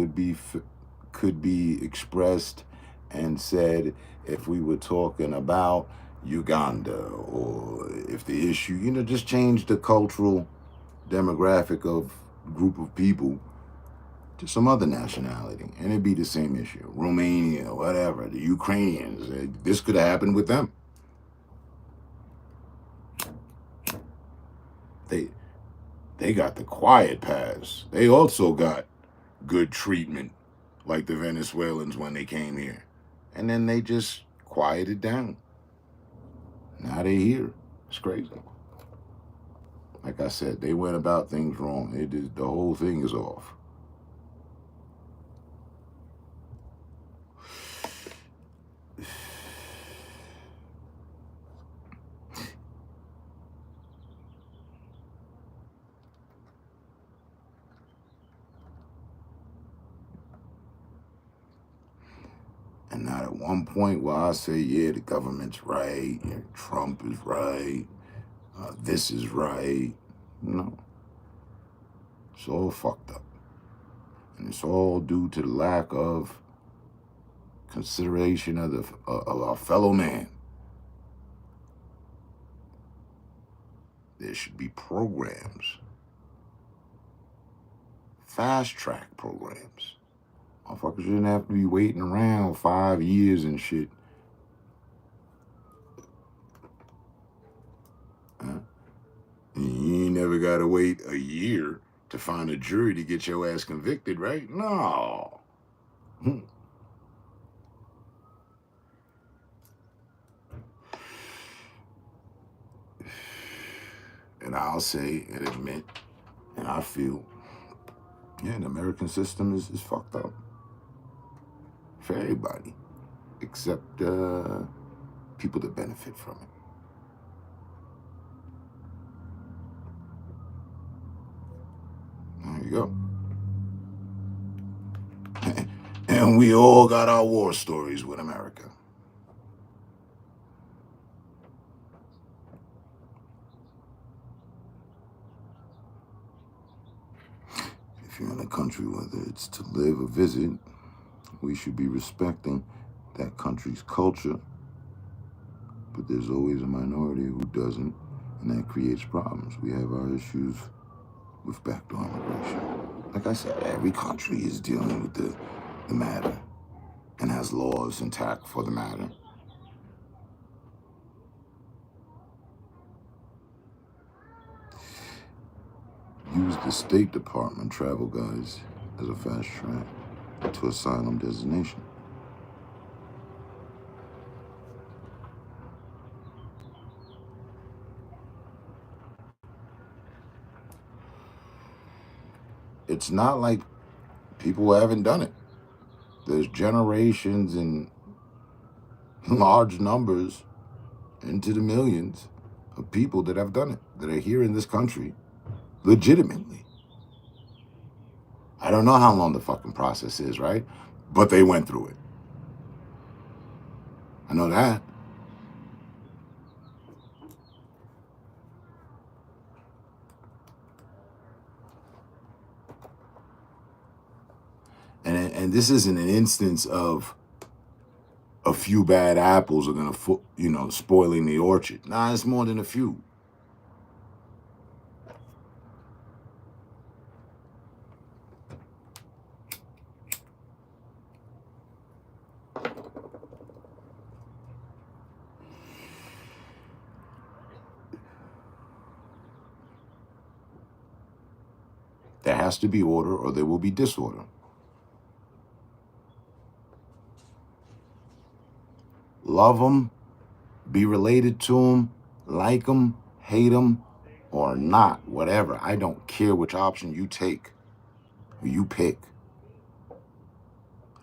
could be expressed and said if we were talking about Uganda, or if the issue, just change the cultural demographic of group of people to some other nationality, and it'd be the same issue. Romania, whatever, the Ukrainians, this could have happened with them. They got the quiet pass. They also got good treatment, like the Venezuelans when they came here. And then they just quieted down. Now they here. It's crazy. Like I said, they went about things wrong. The whole thing is off. And not at one point where I say, yeah, the government's right, Trump is right, this is right. No. It's all fucked up. And it's all due to the lack of consideration of our fellow man. There should be programs, fast track programs. Motherfuckers shouldn't have to be waiting around 5 years and shit. And you ain't never got to wait a year to find a jury to get your ass convicted, right? No. And I'll say and admit, and I feel, yeah, the American system is fucked up. For everybody, except people that benefit from it. There you go. And we all got our war stories with America. If you're in a country, whether it's to live or visit, we should be respecting that country's culture, but there's always a minority who doesn't, and that creates problems. We have our issues with backdoor immigration. Like I said, every country is dealing with the matter and has laws intact for the matter. Use the State Department travel guides as a fast track to asylum designation. It's not like people haven't done it. There's generations and large numbers, into the millions, of people that have done it, that are here in this country legitimately. I don't know how long the fucking process is, right? But they went through it. I know that. And this isn't an instance of a few bad apples are gonna, spoiling the orchard. Nah, it's more than a few. has to be order or there will be disorder. Love them, be related to them, like them, hate them, or not, whatever. I don't care which option you take, or you pick.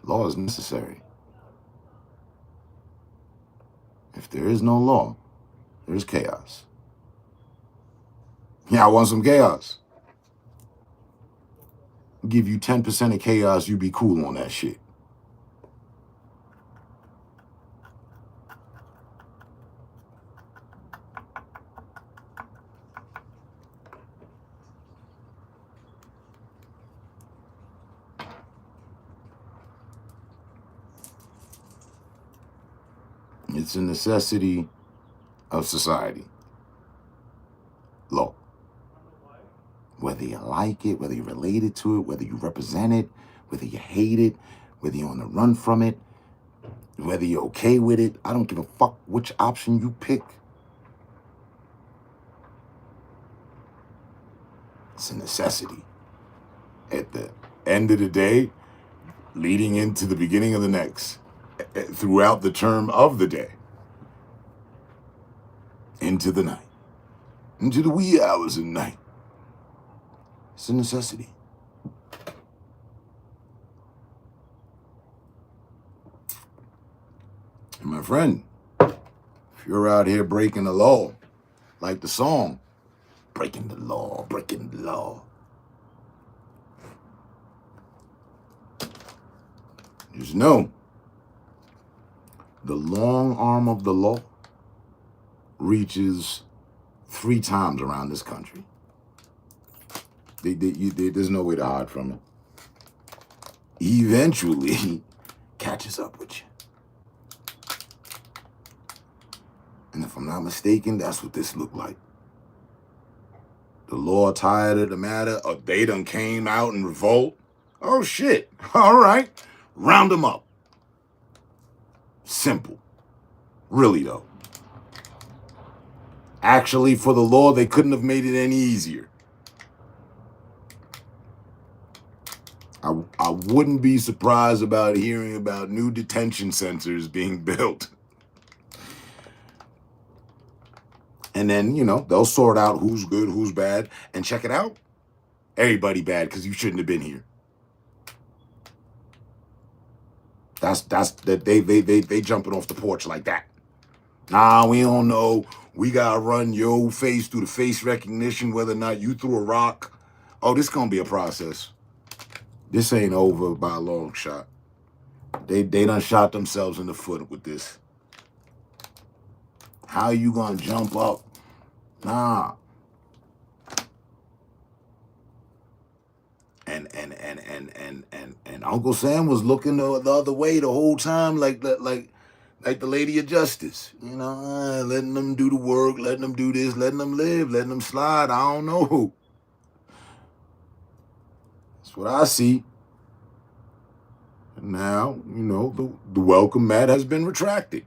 Law is necessary. If there is no law, there is chaos. Yeah, I want some chaos. I'll give you 10% of chaos, you be cool on that shit. It's a necessity of society. Law. Whether you like it, whether you're related to it, whether you represent it, whether you hate it, whether you're on the run from it, whether you're okay with it, I don't give a fuck which option you pick. It's a necessity. At the end of the day, leading into the beginning of the next, throughout the term of the day, into the night, into the wee hours of the night. It's a necessity. And my friend, if you're out here breaking the law, like the song, breaking the law, breaking the law, just know the long arm of the law reaches 3 times around this country. There's no way to hide from it. Eventually, catches up with you. And if I'm not mistaken, that's what this looked like. The law tired of the matter, or they done came out in revolt. Oh shit, all right, round them up. Simple. Really though. Actually, for the law, they couldn't have made it any easier. I wouldn't be surprised about hearing about new detention centers being built. And then, you know, they'll sort out who's good, who's bad, and check it out. Everybody bad because you shouldn't have been here. That's that they jumping off the porch like that. Nah, we don't know. We gotta run your face through the face recognition, whether or not you threw a rock. Oh, this gonna be a process. This ain't over by a long shot. They done shot themselves in the foot with this. How you gonna jump up? Nah. And Uncle Sam was looking the other way the whole time, like the Lady of Justice. You know, letting them do the work, letting them do this, letting them live, letting them slide. I don't know. That's what I see. And now, you know, the welcome mat has been retracted.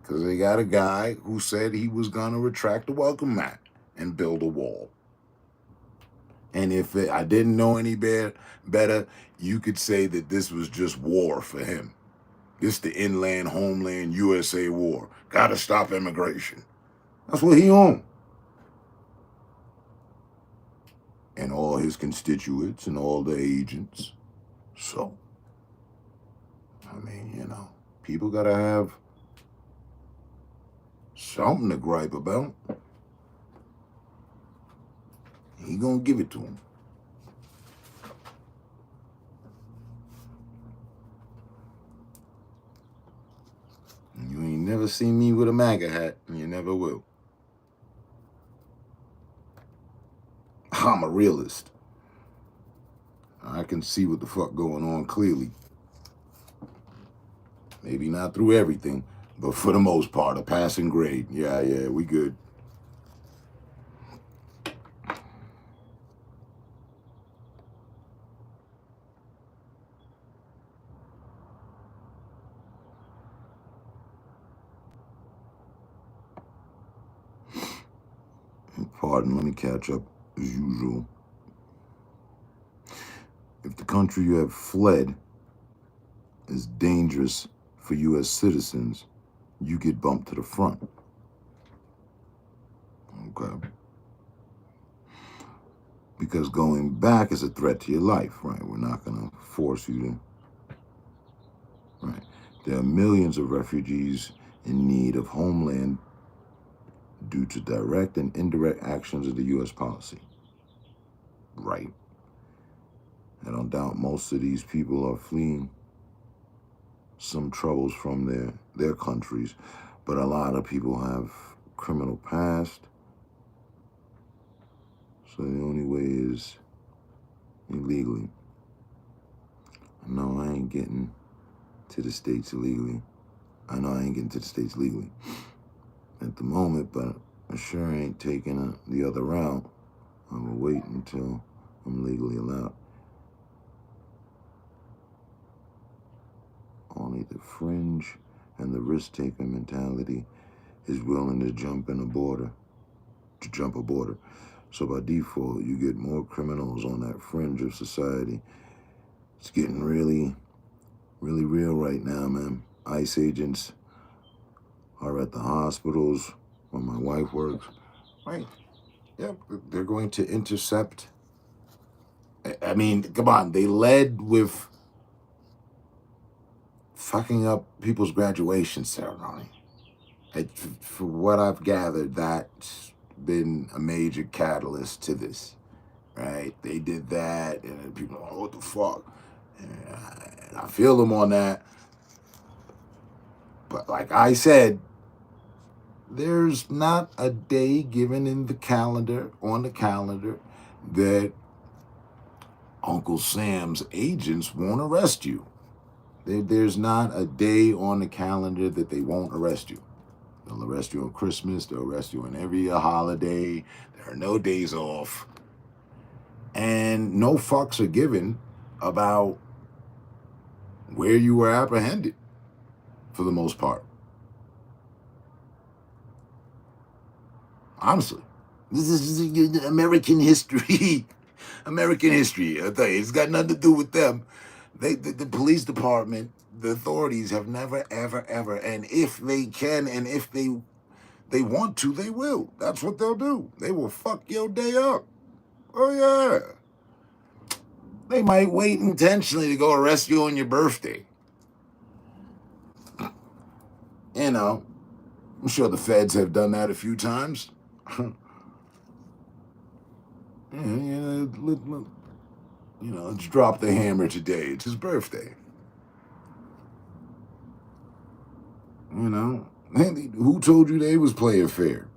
Because they got a guy who said he was going to retract the welcome mat and build a wall. And if I didn't know any better, you could say that this was just war for him. This the inland, homeland, USA war. Got to stop immigration. That's what he on. And all his constituents and all the agents. So, I mean, you know, people got to have something to gripe about. He gonna give it to him. You ain't never seen me with a MAGA hat, and you never will. I'm a realist. I can see what the fuck going on clearly. Maybe not through everything, but for the most part, a passing grade. Yeah, we good. Pardon, let me catch up. as usual. If the country you have fled is dangerous for U.S. citizens, you get bumped to the front. Okay. Because going back is a threat to your life, right? We're not going to force you to, right? There are millions of refugees in need of homeland due to direct and indirect actions of the U.S. policy, right? I don't doubt most of these people are fleeing some troubles from their countries, but a lot of people have criminal past. So the only way is illegally. No, I ain't getting to the States illegally. I know I ain't getting to the States legally at the moment, but I sure ain't taking the other route. I'm gonna wait until I'm legally allowed. Only the fringe and the risk-taker mentality is willing to jump a border. So by default, you get more criminals on that fringe of society. It's getting really, really real right now, man. ICE agents are at the hospitals where my wife works. Right. Yeah, they're going to intercept. I mean, come on. They led with fucking up people's graduation ceremony. For what I've gathered, that's been a major catalyst to this, right? They did that, and people are, oh, what the fuck? And I feel them on that. But like I said, there's not a day given on the calendar, that Uncle Sam's agents won't arrest you. There's not a day on the calendar that they won't arrest you. They'll arrest you on Christmas. They'll arrest you on every holiday. There are no days off. And no fucks are given about where you were apprehended, for the most part. Honestly. This is American history. American history. I tell you, it's got nothing to do with them. The police department, the authorities have never, ever, ever, and if they can, and if they want to, they will. That's what they'll do. They will fuck your day up. Oh, yeah. They might wait intentionally to go arrest you on your birthday. You know, I'm sure the feds have done that a few times. Let's drop the hammer today. It's his birthday. Who told you they was playing fair?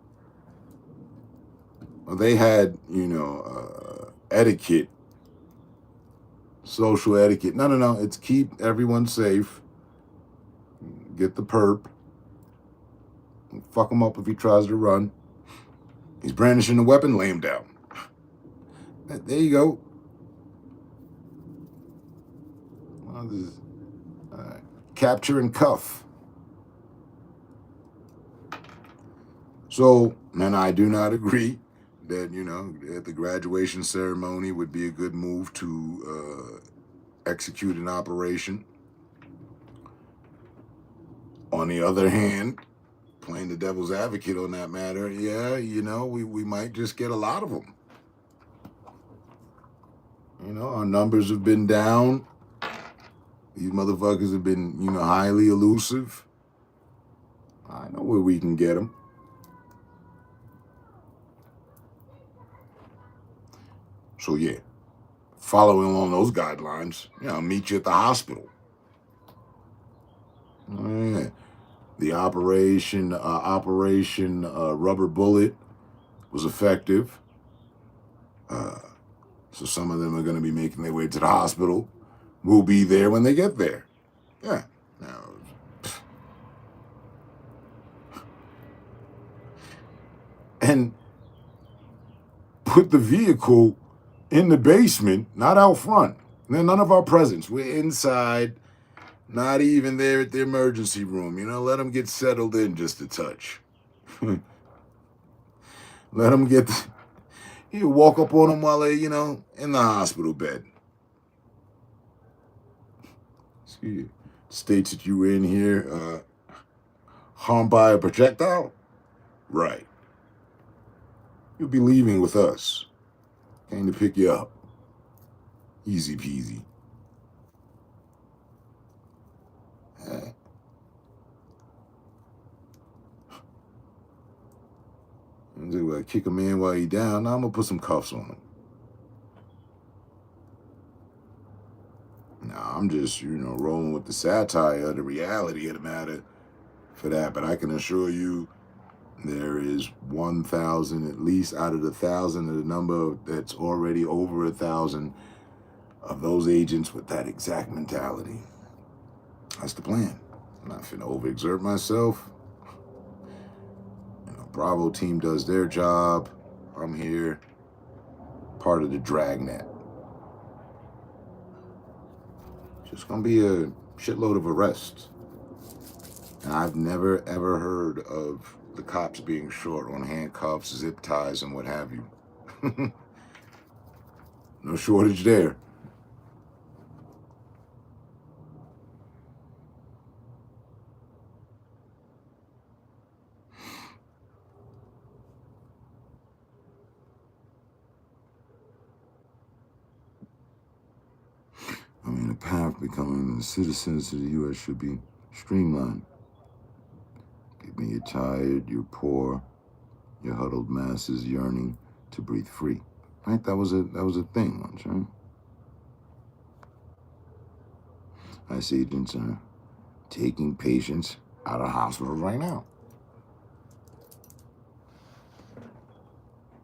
Well, they had, etiquette, social etiquette. No. It's keep everyone safe. Get the perp. Fuck him up if he tries to run. He's brandishing a weapon, lay him down. There you go. Capture and cuff. So, man, I do not agree that, at the graduation ceremony would be a good move to execute an operation. On the other hand, playing the devil's advocate on that matter, yeah, we might just get a lot of them. Our numbers have been down. These motherfuckers have been, highly elusive. I know where we can get them. So, yeah, following along those guidelines, I'll meet you at the hospital. Yeah. The Operation Rubber Bullet was effective. So some of them are going to be making their way to the hospital. We'll be there when they get there. Yeah. Now, and put the vehicle in the basement, not out front. None of our presence. We're inside, not even there at the emergency room. Let them get settled in just a touch. Let them get, He'll walk up on them while they, you know, in the hospital bed. See, states that you were in here harmed by a projectile? Right. You'll be leaving with us. Came to pick you up. Easy peasy. They will kick a man while he down. Now I'm gonna put some cuffs on him. Nah, I'm just, you know, rolling with the satire, the reality of the matter for that. But I can assure you there is 1,000, at least out of the 1,000 of the number that's already over 1,000 of those agents with that exact mentality. That's the plan. I'm not finna overexert myself. You know, Bravo team does their job. I'm here, part of the dragnet. Just gonna be a shitload of arrests. And I've never ever heard of the cops being short on handcuffs, zip ties, and what have you. No shortage there. I mean, the path becoming citizens of the U.S. should be streamlined. When you're tired, you're poor, your huddled masses yearning to breathe free. Right? That was a thing once, right? ICE agents are taking patients out of hospitals right now.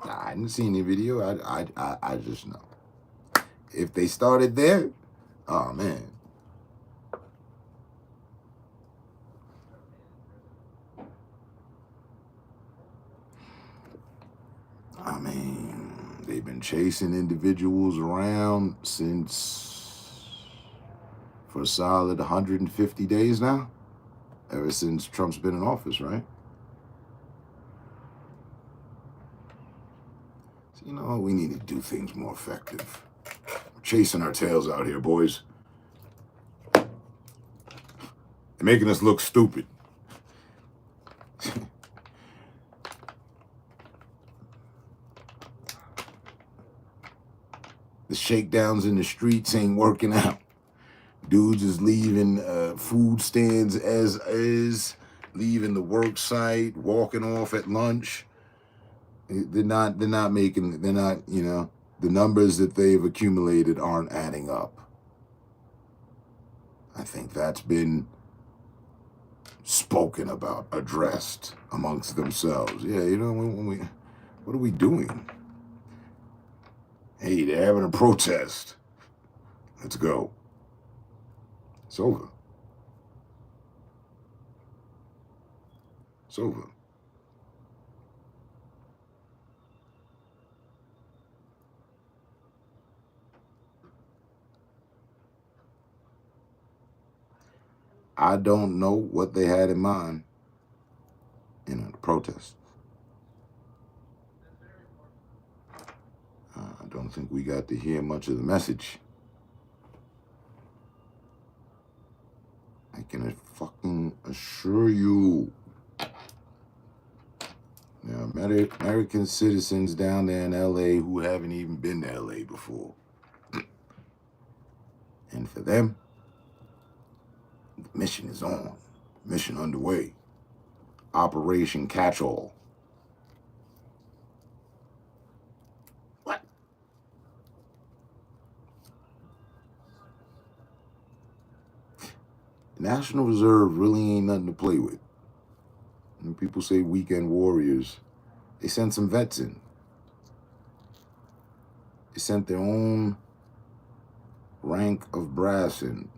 I didn't see any video. I just know. If they started there, oh man. I mean, they've been chasing individuals around for a solid 150 days now, ever since Trump's been in office, right? So, you know, we need to do things more effective. We're chasing our tails out here, boys. They're making us look stupid. The shakedowns in the streets ain't working out. Dudes is leaving food stands as is, leaving the work site, walking off at lunch. They're not, you know, the numbers that they've accumulated aren't adding up. I think that's been spoken about, addressed amongst themselves. Yeah, you know, what are we doing? Hey, they're having a protest. Let's go. It's over. It's over. I don't know what they had in mind in a protest. I don't think we got to hear much of the message. I can fucking assure you. There are American citizens down there in LA who haven't even been to LA before. And for them, the mission is on. Mission underway. Operation Catch-All. What? The National Reserve really ain't nothing to play with. When people say weekend warriors, they sent some vets in. They sent their own rank of brass in,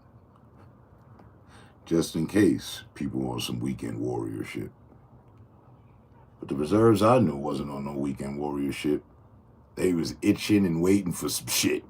just in case people want some weekend warrior shit. But the reserves I knew wasn't on no weekend warrior shit. They was itching and waiting for some shit.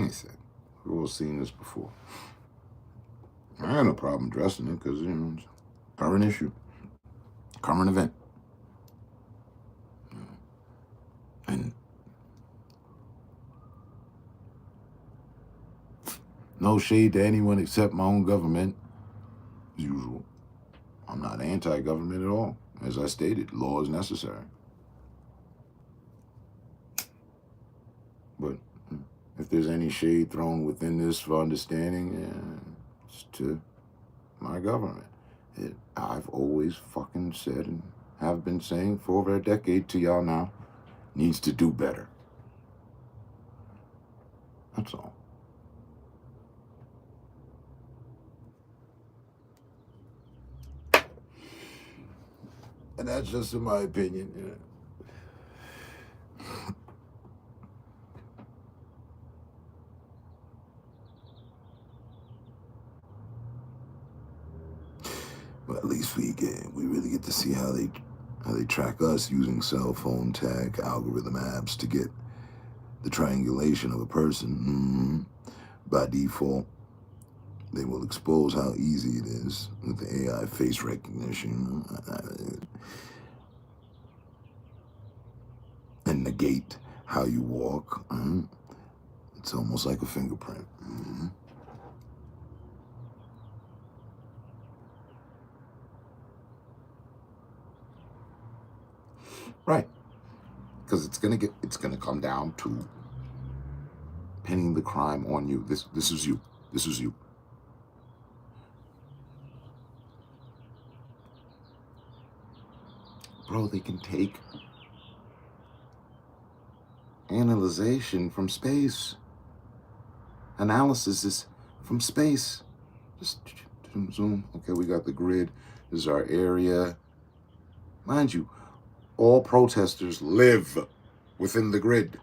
I said, we've all seen this before. I had no problem addressing it because, it's a current issue, current event. And no shade to anyone except my own government, as usual. I'm not anti-government at all. As I stated, law is necessary. But if there's any shade thrown within this for understanding, it's to my government. I've always fucking said and have been saying for over a decade to y'all now, needs to do better. That's all. And that's just in my opinion. But at least we really get to see how they track us using cell phone tag algorithm apps to get the triangulation of a person. By default, they will expose how easy it is with the AI face recognition and negate how you walk. It's almost like a fingerprint. Right. Because it's gonna come down to pinning the crime on you. This is you. This is you. Bro, they can take analyzation from space. Analysis is from space. Just zoom. Okay, we got the grid. This is our area. Mind you, all protesters live within the grid.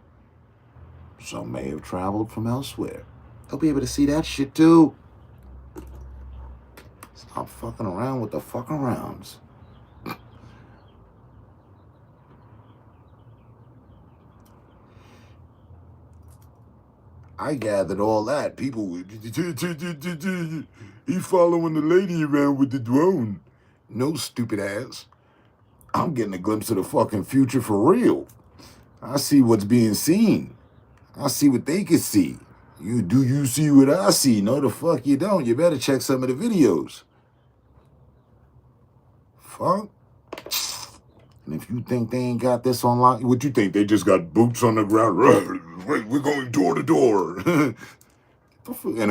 Some may have traveled from elsewhere. They'll be able to see that shit too. Stop fucking around with the fuck arounds. I gathered all that. People would, he following the lady around with the drone. No, stupid ass. I'm getting a glimpse of the fucking future for real. I see what's being seen. I see what they can see. You see what I see? No, the fuck you don't. You better check some of the videos. Fuck. And if you think they ain't got this on lock, what you think? They just got boots on the ground. We're going door to door. And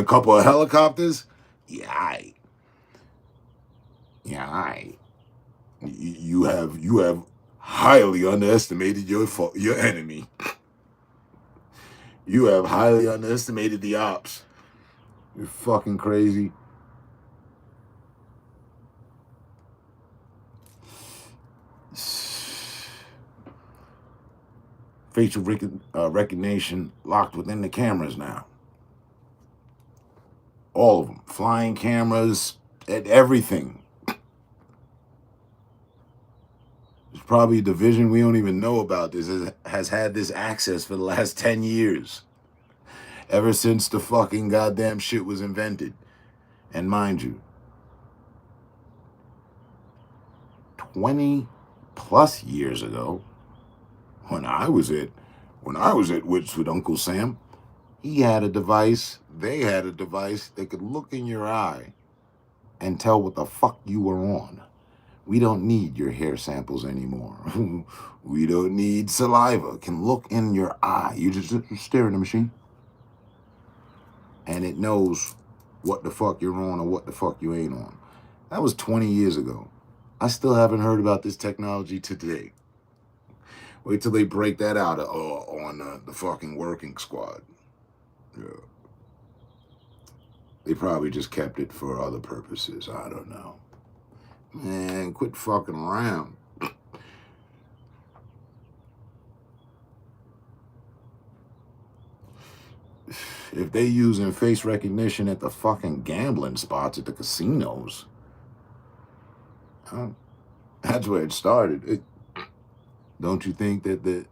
a couple of helicopters? Yeah, aight. Yeah, aight. You have highly underestimated your enemy. You have highly underestimated the ops. You're fucking crazy. Facial recognition locked within the cameras now. All of them. Flying cameras and everything. There's probably a division we don't even know about this has had this access for the last 10 years. Ever since the fucking goddamn shit was invented. And mind you, 20 plus years ago, when I was at Wits with Uncle Sam, he had a device, they had a device that could look in your eye and tell what the fuck you were on. We don't need your hair samples anymore. We don't need saliva. It can look in your eye. You just stare at the machine. And it knows what the fuck you're on or what the fuck you ain't on. That was 20 years ago. I still haven't heard about this technology today. Wait till they break that out on the fucking working squad. Yeah. They probably just kept it for other purposes. I don't know. Man, quit fucking around. If they using face recognition at the fucking gambling spots at the casinos, that's where it started. Don't you think that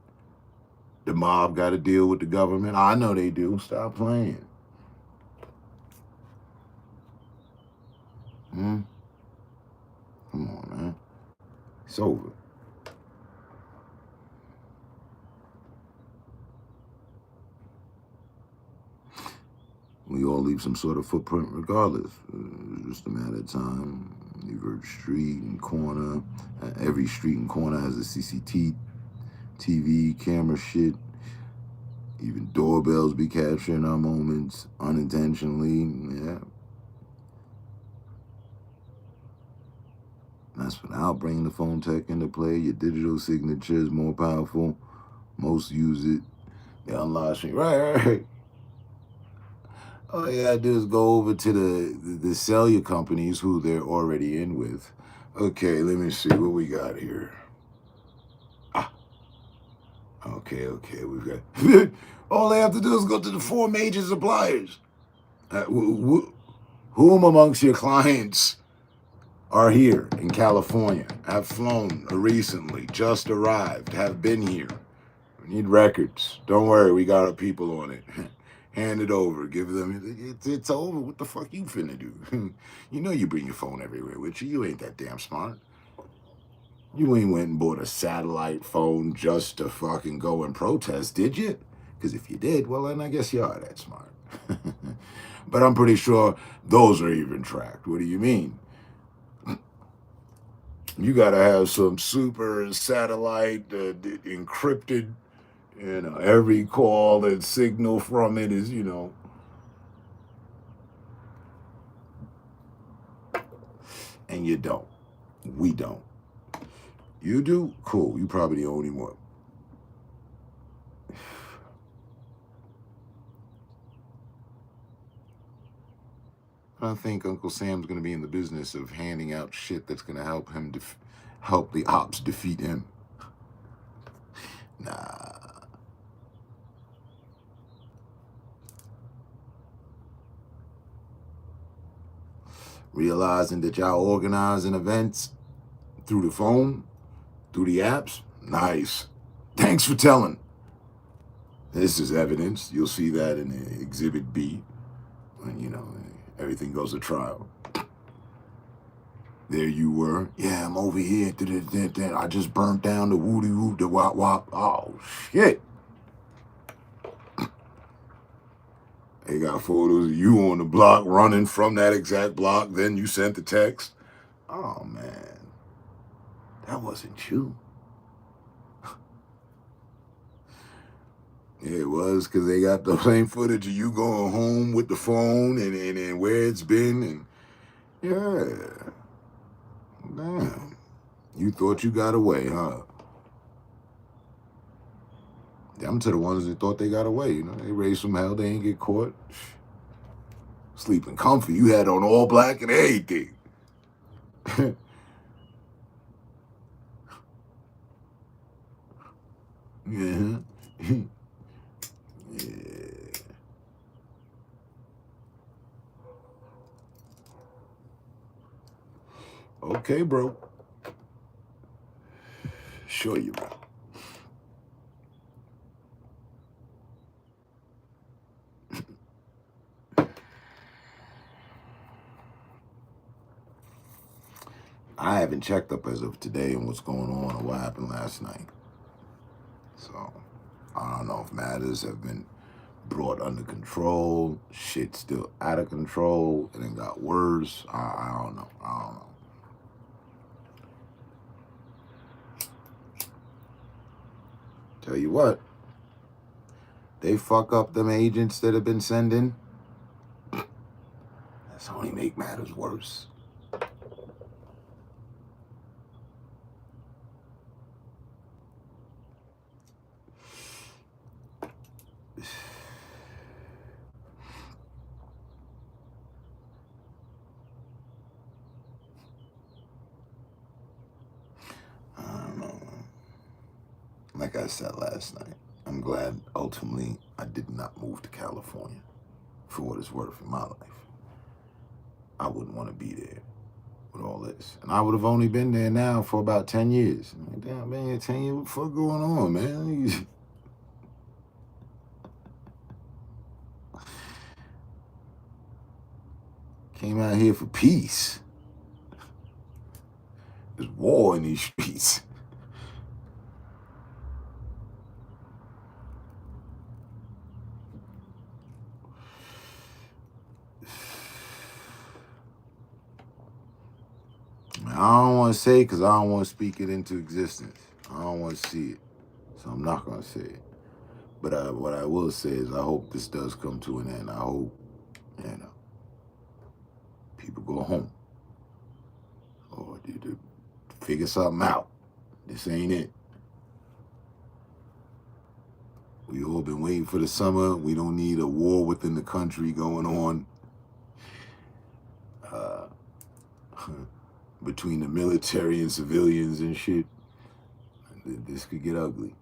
The mob got to deal with the government. I know they do. Stop playing. Come on, man. It's over. We all leave some sort of footprint regardless. It's just a matter of time. Every street and corner, every street and corner has a CCTV camera shit. Even doorbells be capturing our moments unintentionally. Yeah. That's without bringing the phone tech into play. Your digital signature is more powerful. Most use it. They unlock it. Right. All you gotta do is go over to the cellular companies who they're already in with. Okay, let me see what we got here. Okay, we've got. All they have to do is go to the 4 major suppliers. Whom amongst your clients are here in California, have flown recently, just arrived, have been here? We need records. Don't worry, we got our people on it. Hand it over. Give them. It's over. What the fuck you finna do? You know you bring your phone everywhere with you. You ain't that damn smart. You ain't went and bought a satellite phone just to fucking go and protest, did you? Because if you did, well, then I guess you are that smart. But I'm pretty sure those are even tracked. What do you mean? You gotta have some super satellite encrypted. Every call and signal from it is, and you don't. We don't. You do? Cool. You probably the only one. I think Uncle Sam's going to be in the business of handing out shit that's going to help him help the ops defeat him. Nah. Realizing that y'all organizing events through the phone, through the apps, nice. Thanks for telling. This is evidence. You'll see that in the Exhibit B when, everything goes to trial. There you were. Yeah, I'm over here. I just burnt down the woody whoop, the wop wop. Oh, shit. They got photos of you on the block running from that exact block. Then you sent the text. Oh, man. That wasn't you. Yeah, it was, because they got the same footage of you going home with the phone and where it's been. And yeah. Damn. You thought you got away, huh? Them to the ones that thought they got away. They raised some hell. They ain't get caught. Sleeping comfy. You had on all black and everything. Yeah. Yeah. Okay, bro. Sure you will. I haven't checked up as of today on what's going on or what happened last night. So, I don't know if matters have been brought under control. Shit's still out of control and it got worse. I don't know. Tell you what, they fuck up them agents that have been sending. That's only make matters worse. Like I said last night, I'm glad ultimately I did not move to California for what it's worth in my life. I wouldn't want to be there with all this. And I would have only been there now for about 10 years. I'm like, damn, man, 10 years, what the fuck going on, man? Came out here for peace. There's war in these streets. I don't want to say because I don't want to speak it into existence. I don't want to see it. So I'm not going to say it. But what I will say is I hope this does come to an end. I hope, people go home. Or to figure something out. This ain't it. We all been waiting for the summer. We don't need a war within the country going on. Between the military and civilians and shit. This could get ugly.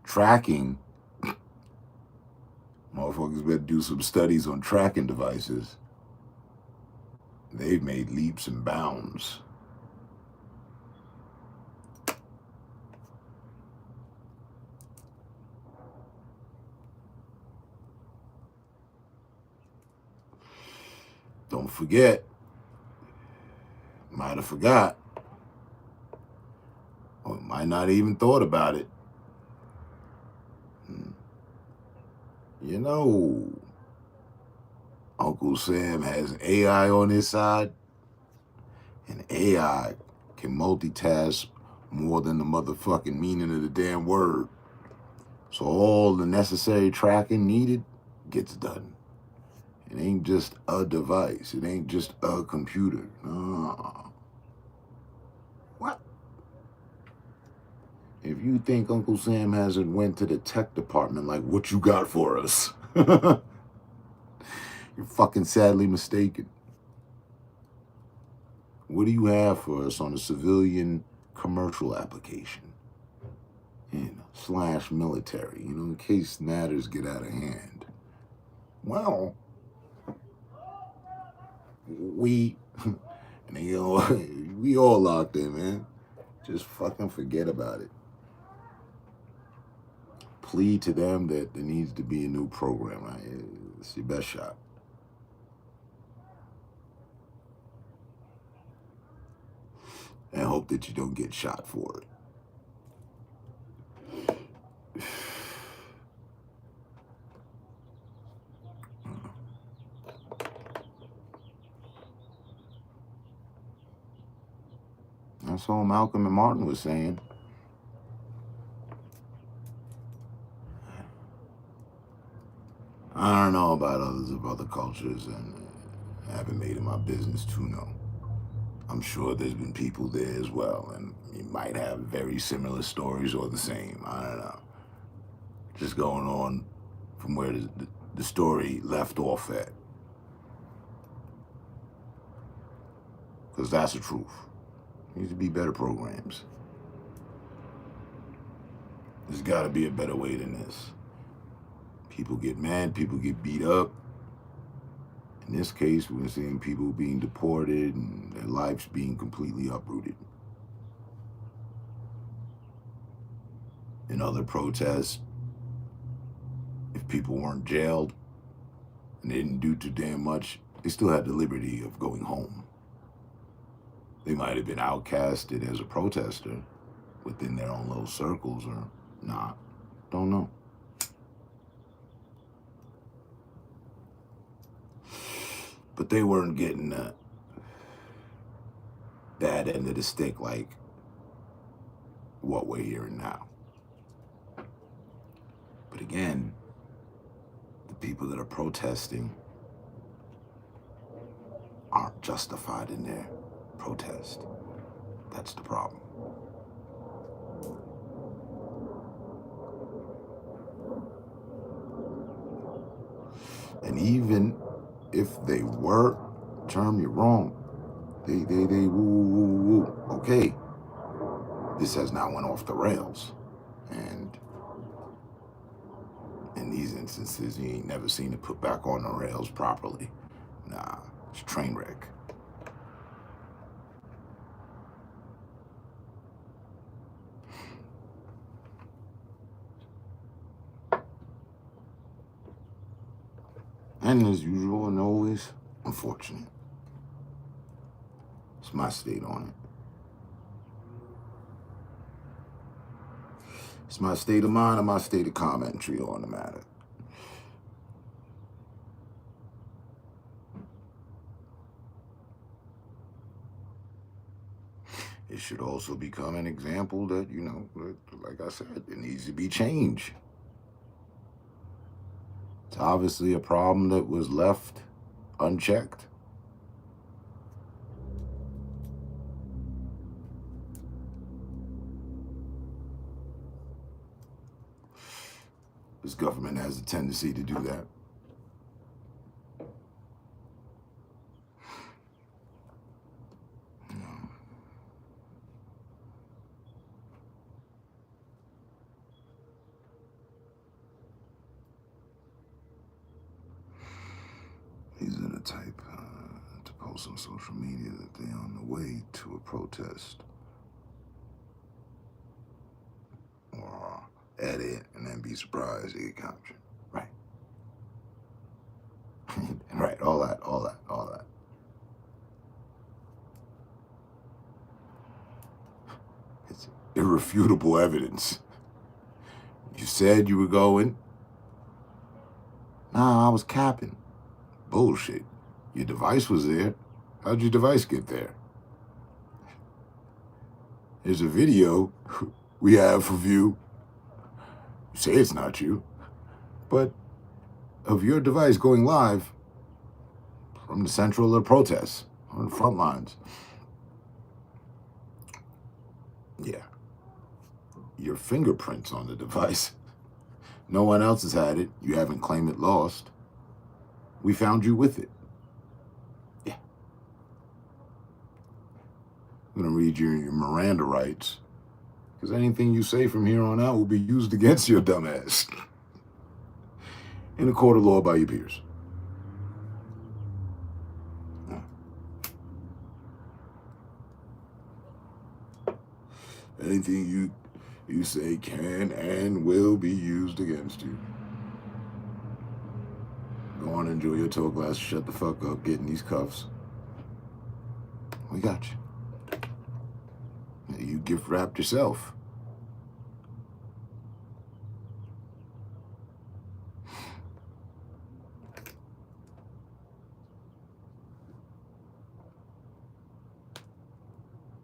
Tracking, motherfuckers better do some studies on tracking devices. They've made leaps and bounds. Don't forget, might have forgot, or might not even thought about it. Uncle Sam has AI on his side, and AI can multitask more than the motherfucking meaning of the damn word. So all the necessary tracking needed gets done. It ain't just a device. It ain't just a computer. What? If you think Uncle Sam hasn't went to the tech department like, what you got for us? You're fucking sadly mistaken. What do you have for us on a civilian commercial application? / military, in case matters get out of hand. Well, we all locked in, man. Just fucking forget about it. Plead to them that there needs to be a new program. Right? It's your best shot. And hope that you don't get shot for it. That's all Malcolm and Martin was saying. I don't know about others of other cultures, and I haven't made it my business to know. I'm sure there's been people there as well, and you might have very similar stories or the same. I don't know. Just going on from where the story left off at. Because that's the truth. There needs to be better programs. There's got to be a better way than this. People get mad, people get beat up. In this case, we're seeing people being deported and their lives being completely uprooted. In other protests, if people weren't jailed and they didn't do too damn much, they still had the liberty of going home. They might have been outcasted as a protester within their own little circles or not. Don't know. But they weren't getting that end of the stick like what we're hearing now. But again, the people that are protesting aren't justified in their protest. That's the problem. And even if they were, term you're wrong. They woo. Okay. This has now went off the rails. And In these instances, you ain't never seen it put back on the rails properly. Nah, it's a train wreck. And as usual and always, unfortunate. It's my state on it. It's my state of mind and my state of commentary on the matter. It should also become an example that, you know, like I said, it needs to be changed. It's obviously a problem that was left unchecked. This government has a tendency to do that. These are the type to post on social media that they're on the way to a protest. Or edit and then be surprised they get captured. Right. Right, all that. It's irrefutable evidence. You said you were going. Nah, I was capping. Bullshit. Your device was there. How'd your device get there? There's a video we have of you. You say it's not you, but of your device going live from the central of the protests on the front lines. Yeah. Your fingerprints on the device. No one else has had it. You haven't claimed it lost. We found you with it. Yeah. I'm going to read your Miranda rights, because anything you say from here on out will be used against your dumb ass in a court of law by your peers. Anything you say can and will be used against you. Go on, enjoy your tour glass, shut the fuck up, get in these cuffs. We got you. You gift wrapped yourself.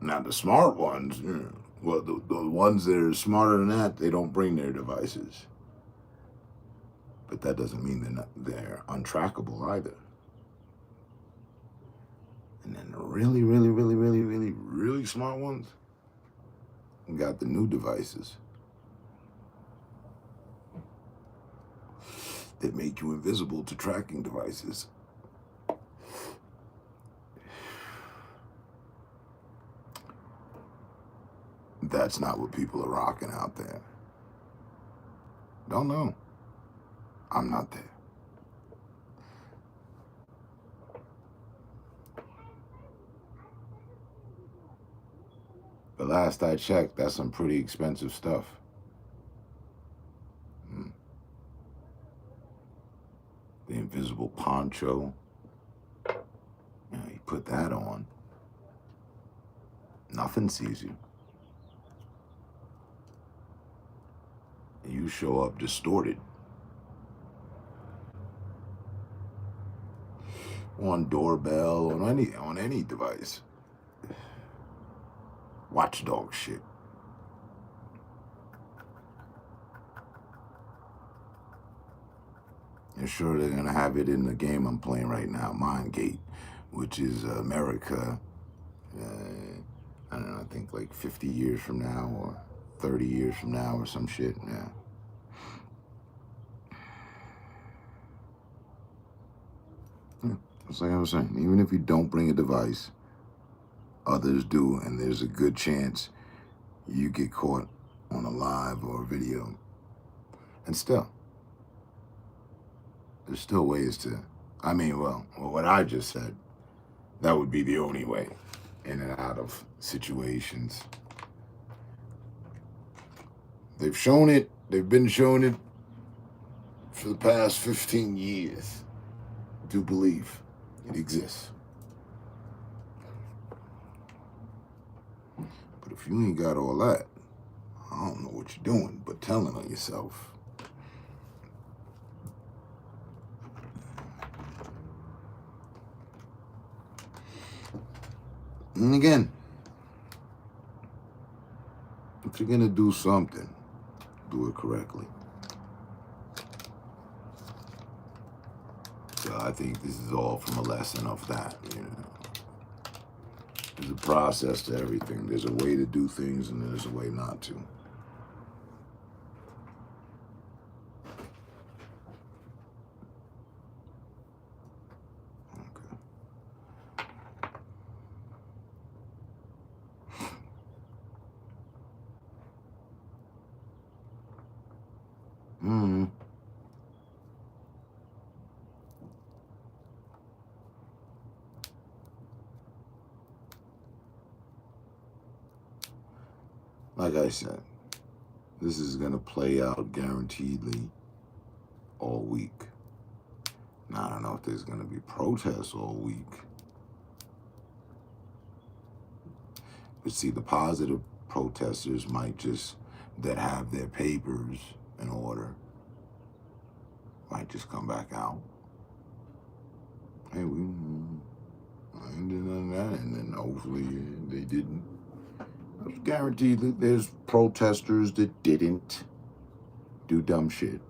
Now the smart ones, well, the ones that are smarter than that, they don't bring their devices. But that doesn't mean they're untrackable either. And then the really, really, really, really, really, really smart ones got the new devices that make you invisible to tracking devices. That's not what people are rocking out there. Don't know. I'm not there. But last I checked, that's some pretty expensive stuff. The invisible poncho. You put that on. Nothing sees you. You show up distorted. On doorbell, on any device. Watchdog shit. You're sure they're gonna have it in the game I'm playing right now, Mindgate, which is America. I don't know, I think like 50 years from now or 30 years from now or some shit. Yeah. It's like I was saying, even if you don't bring a device, others do, and there's a good chance you get caught on a live or a video. And still, There's still ways to. I mean, well, what I just said, that would be the only way in and out of situations. They've shown it. They've been showing it for the past 15 years. I do believe it exists. But if you ain't got all that, I don't know what you're doing, but telling on yourself. And again, if you're gonna do something, do it correctly. So I think this is all from a lesson of that, you know. There's a process to everything. There's a way to do things and there's a way not to. Like I said, this is going to play out guaranteedly all week. Now, I don't know if there's going to be protests all week. But see, the positive protesters might just, that have their papers in order, might just come back out. Hey, I ain't did none of that, and then hopefully they didn't. I was guaranteed that there's protesters that didn't do dumb shit.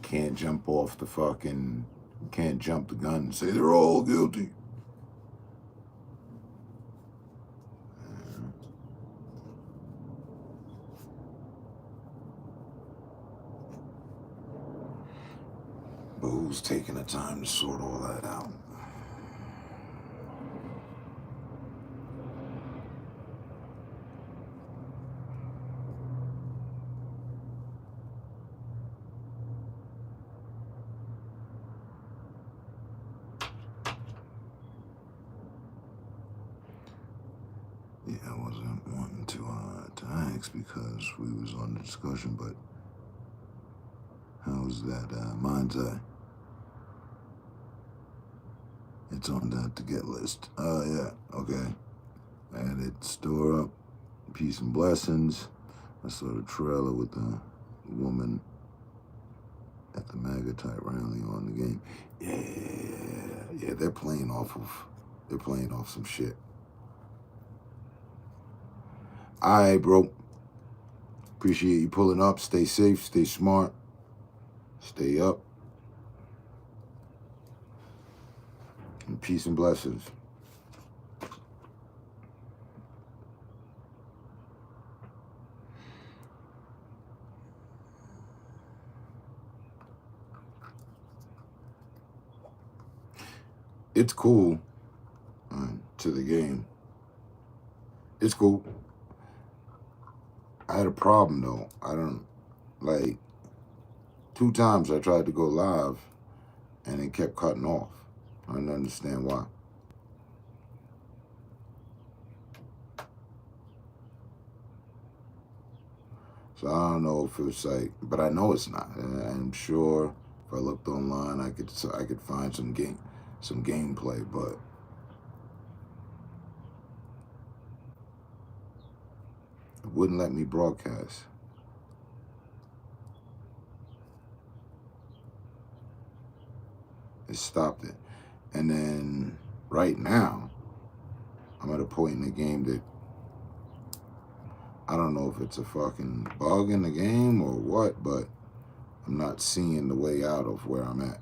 Can't jump off the fucking, can't jump the gun and say they're all guilty. But who's taking the time to sort all that out? Yeah, I wasn't wanting to ask because we was on the discussion, but how's that Mind's Eye? It's on that to get list. Yeah, okay. Add it, store up, peace and blessings. I saw the trailer with the woman at the MAGA type rally on the game. Yeah, they're playing off some shit. All right, bro. Appreciate you pulling up. Stay safe, stay smart, stay up. And peace and blessings. It's cool to the game. It's cool. I had a problem though. Like 2 times I tried to go live and it kept cutting off. I didn't understand why. So I don't know if it's like, but I know it's not. And I'm sure if I looked online, I could find some gameplay, but it wouldn't let me broadcast. It stopped it. And then right now, I'm at a point in the game that I don't know if it's a fucking bug in the game or what, but I'm not seeing the way out of where I'm at.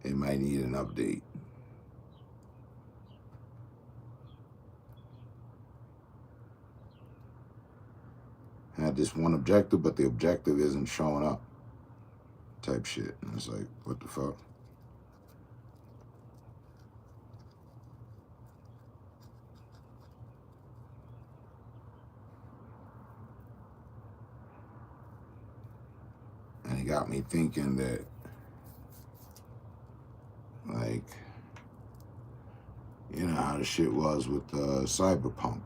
It might need an update. had this one objective, but the objective isn't showing up. Type shit. And it's like, what the fuck? And it got me thinking that, like, you know how the shit was with Cyberpunk.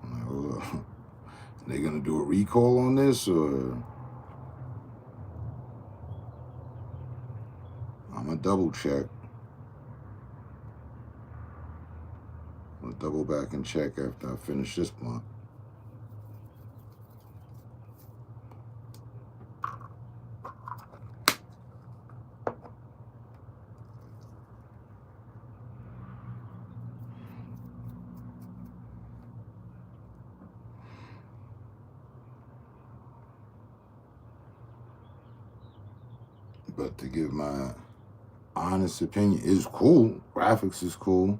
I'm like, well, they gonna do a recall on this, or I'm gonna double check. I'm gonna double back and check after I finish this blunt. But to give my honest opinion, it's cool. Graphics is cool.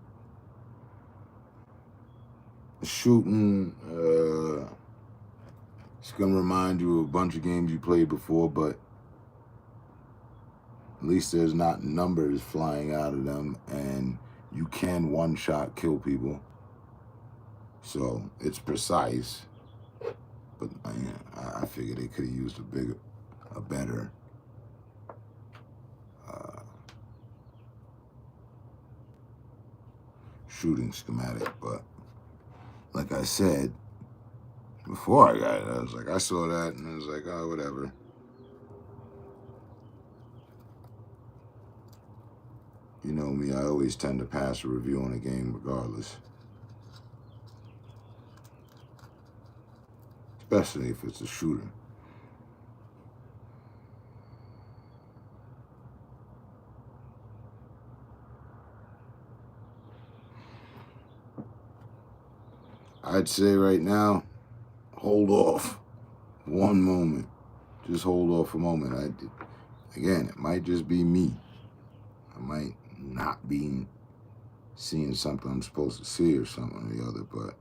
The shooting, it's gonna remind you of a bunch of games you played before, but at least there's not numbers flying out of them, and you can one-shot kill people. So it's precise, but I figured they could have used a better shooting schematic. But like I said before I got it, I was like, I saw that and I was like, oh, whatever. You know me, I always tend to pass a review on a game regardless. Especially if it's a shooter. I'd say right now, hold off one moment. Just hold off a moment. Again, it might just be me. I might not be seeing something I'm supposed to see or something or the other, but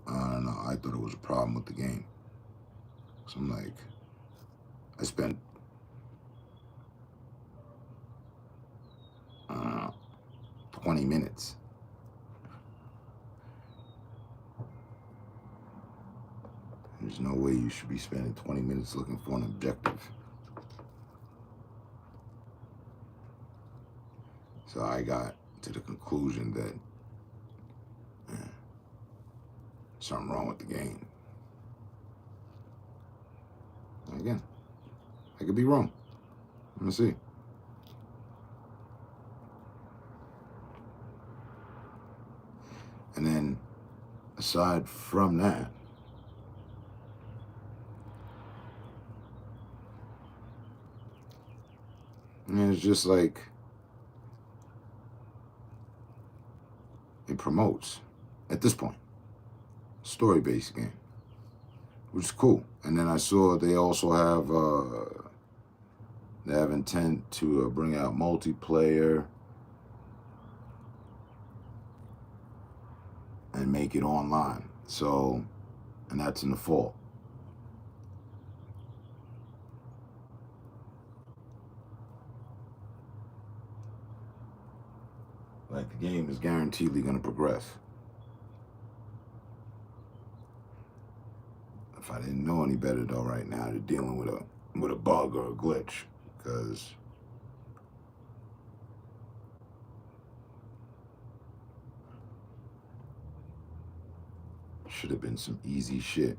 I don't know. I thought it was a problem with the game. So I'm like, I spent, I don't know, 20 minutes. There's no way you should be spending 20 minutes looking for an objective. So I got to the conclusion that something wrong with the game. Again, I could be wrong. I'm gonna see. And then, aside from that, it's just like, it promotes, at this point, story-based game, which is cool. And then I saw they also have intent to bring out multiplayer and make it online. So, and that's in the fall. Like, the game is guaranteedly going to progress. If I didn't know any better though, right now they're dealing with a bug or a glitch, because should have been some easy shit.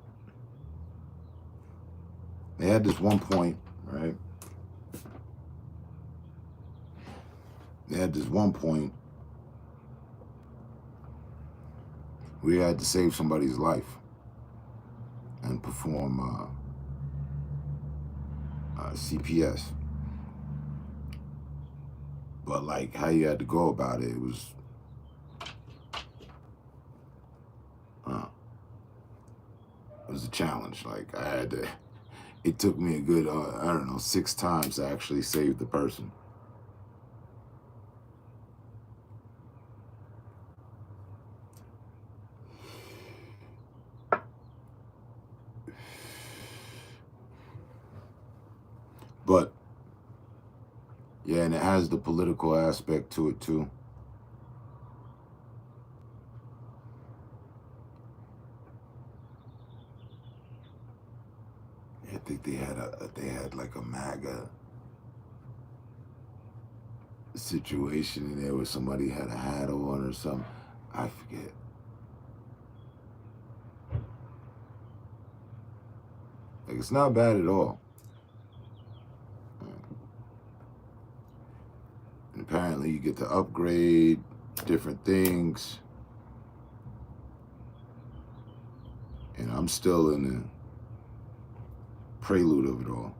They had this one point, right? They had this one point where you had to save somebody's life and perform CPS. But like how you had to go about it, it was a challenge. Like I had to, it took me a good, I don't know, 6 times to actually save the person. and it has the political aspect to it too. I think they had like a MAGA situation in there where somebody had a hat on or something. I forget. Like, it's not bad at all. And apparently you get to upgrade different things. And I'm still in the prelude of it all.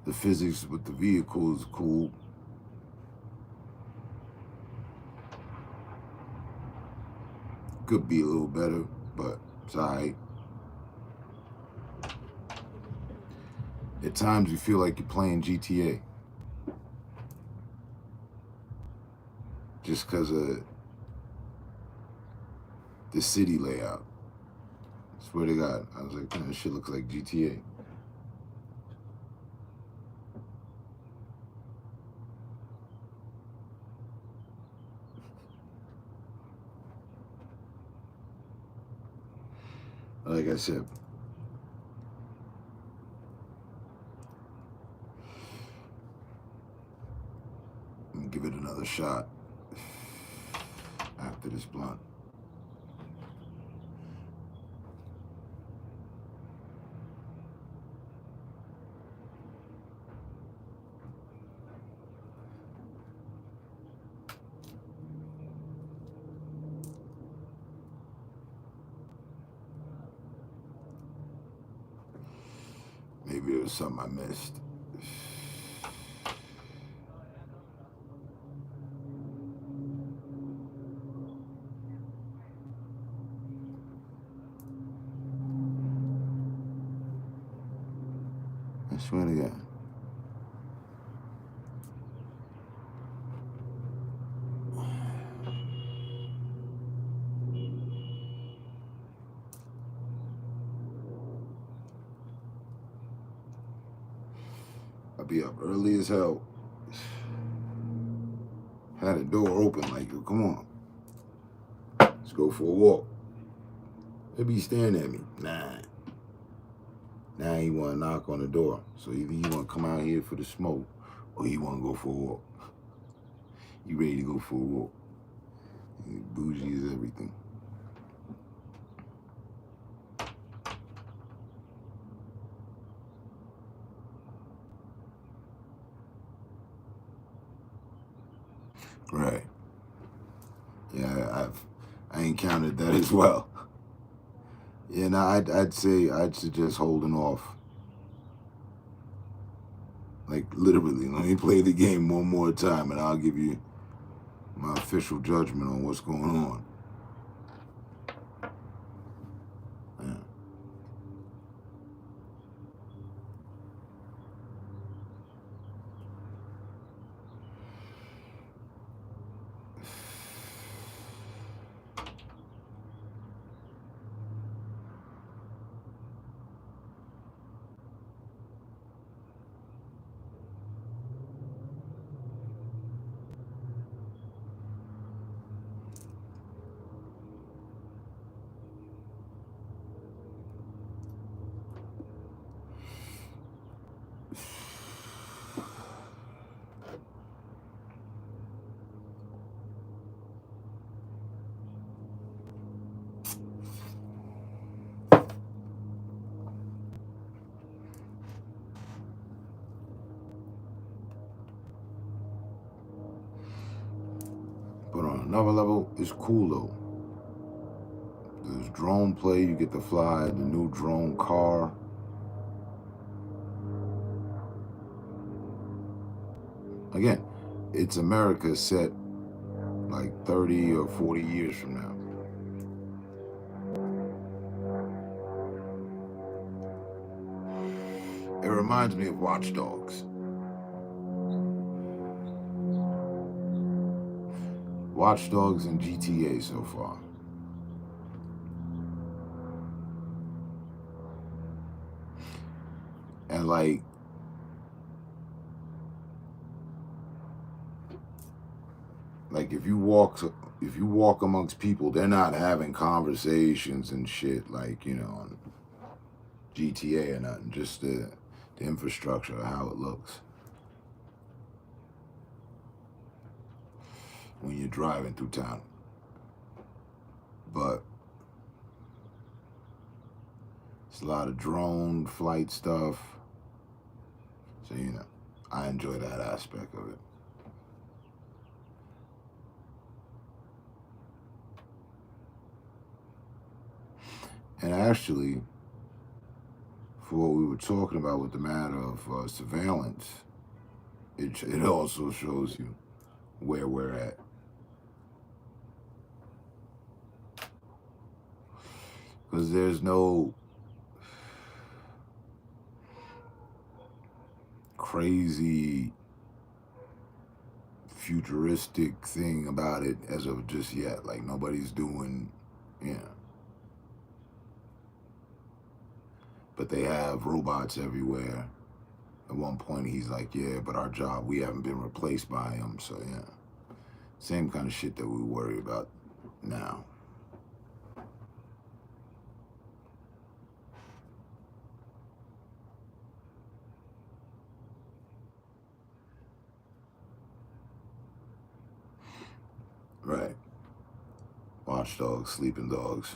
The physics with the vehicle is cool. Could be a little better, but it's alright. At times you feel like you're playing GTA. Just because of the city layout. Swear to God. I was like, man, this shit looks like GTA. Like I said, I'm gonna give it another shot after this blunt. Maybe it was something I missed. I swear to God. I'll be up early as hell. Had the door open, like, come on. Let's go for a walk. They be staring at me. Nah. Now he want to knock on the door. So either he want to come out here for the smoke or he want to go for a walk. You ready to go for a walk. Bougie is everything. Right. Yeah, I encountered that as well. Yeah, no, I'd suggest holding off. Like, literally, let me play the game one more time and I'll give you my official judgment on what's going on. Yeah. But on another level, it's cool though. There's drone play, you get to fly the new drone car. Again, it's America set like 30 or 40 years from now. It reminds me of Watch Dogs. Watch Dogs and GTA so far. And like if you walk amongst people, they're not having conversations and shit like, you know, on GTA or nothing, just the infrastructure, how it looks when you're driving through town. But it's a lot of drone flight stuff. So, you know, I enjoy that aspect of it. And actually, for what we were talking about with the matter of surveillance, it also shows you where we're at. Because there's no crazy futuristic thing about it as of just yet. Like, nobody's doing, you know. But they have robots everywhere. At one point, he's like, yeah, but our job, we haven't been replaced by them. So, yeah. Same kind of shit that we worry about now. Right. Watch dogs, sleeping dogs.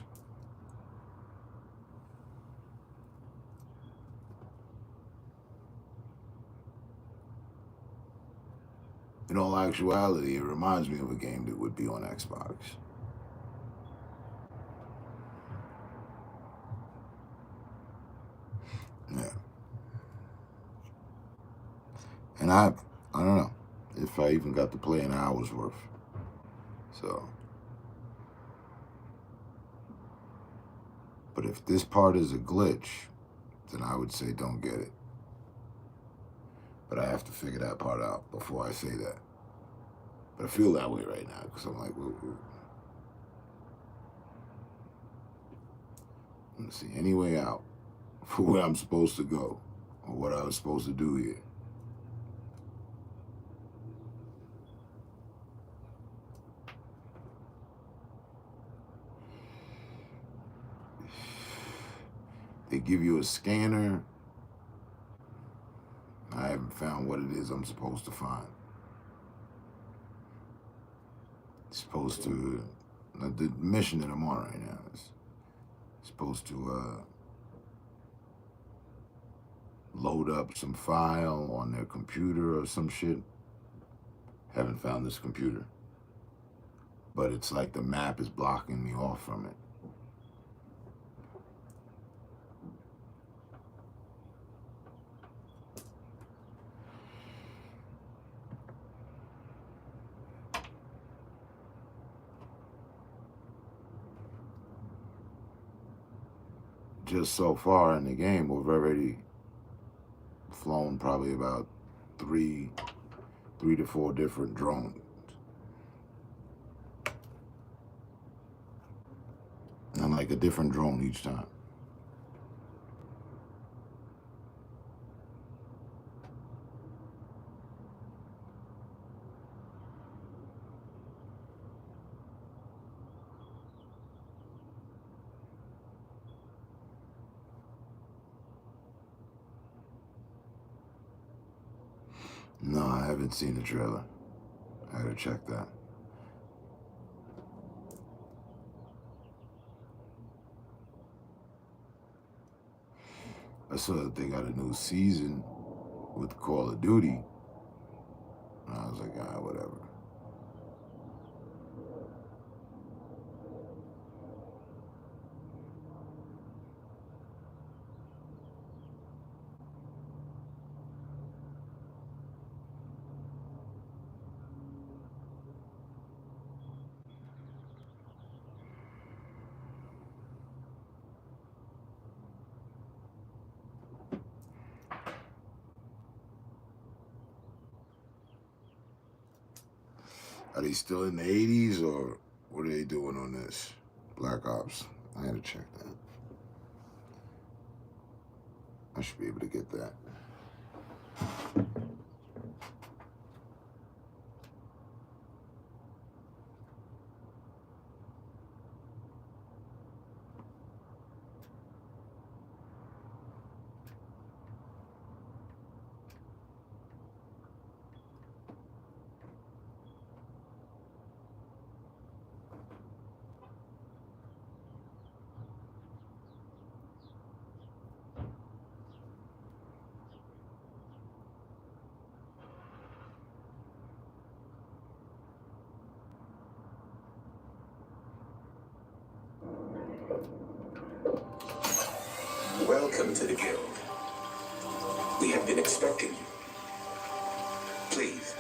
In all actuality, it reminds me of a game that would be on Xbox. Yeah. And I don't know if I even got to play an hour's worth. So. But if this part is a glitch, then I would say don't get it. But I have to figure that part out before I say that. But I feel that way right now because I'm like, whoa. Let's see, any way out for where I'm supposed to go or what I was supposed to do here. They give you a scanner. I haven't found what it is I'm supposed to find. It's supposed to, the mission that I'm on right now is supposed to load up some file on their computer or some shit. Haven't found this computer. But it's like the map is blocking me off from it. Just so far in the game, we've already flown probably about three to four different drones. And like a different drone each time. No, I haven't seen the trailer. I gotta check that. I saw that they got a new season with Call of Duty. And I was like, whatever. Are they still in the 80s or what are they doing on this? Black Ops. I had to check that. I should be able to get that. Welcome to the Guild. We have been expecting you. Please,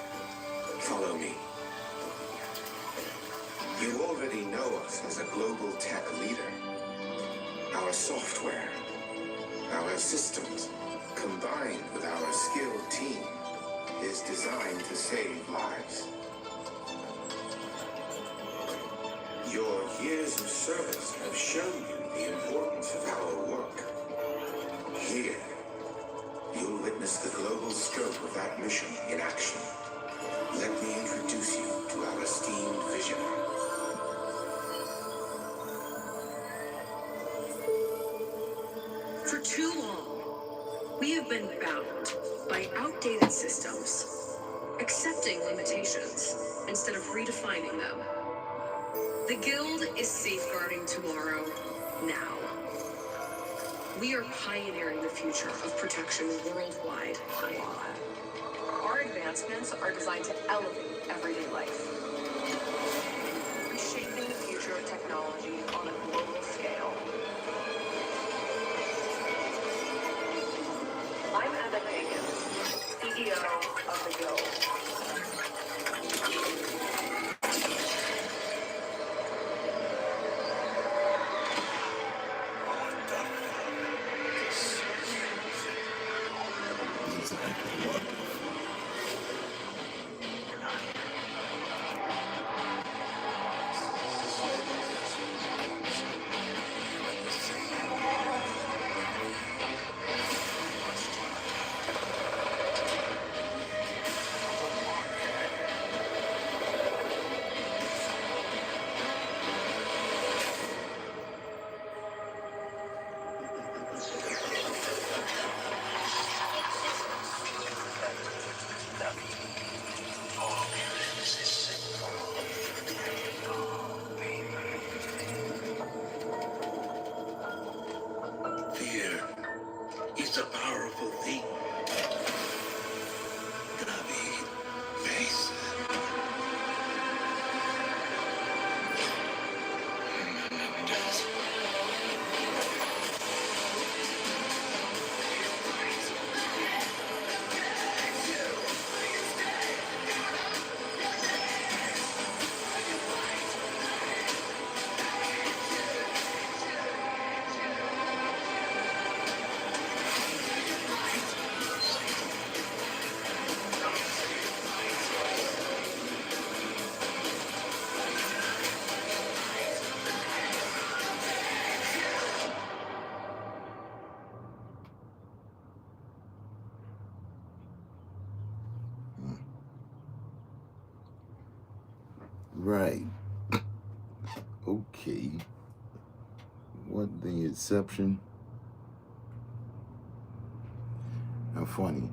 follow me. You already know us as a global tech leader. Our software, our systems, combined with our skilled team, is designed to save lives. Your years of service have shown you the importance of our work. Here, you'll witness the global scope of that mission in action. Let me introduce you to our esteemed visionary. For too long, we have been bound by outdated systems, accepting limitations instead of redefining them. The Guild is safeguarding tomorrow now. We are pioneering the future of protection worldwide. Our advancements are designed to elevate everyday life, reshaping the future of technology on a global scale. I'm Emma Hagen, CEO of the Guild. Fear is a powerful thing. David, face Right. Okay. What the exception? How funny.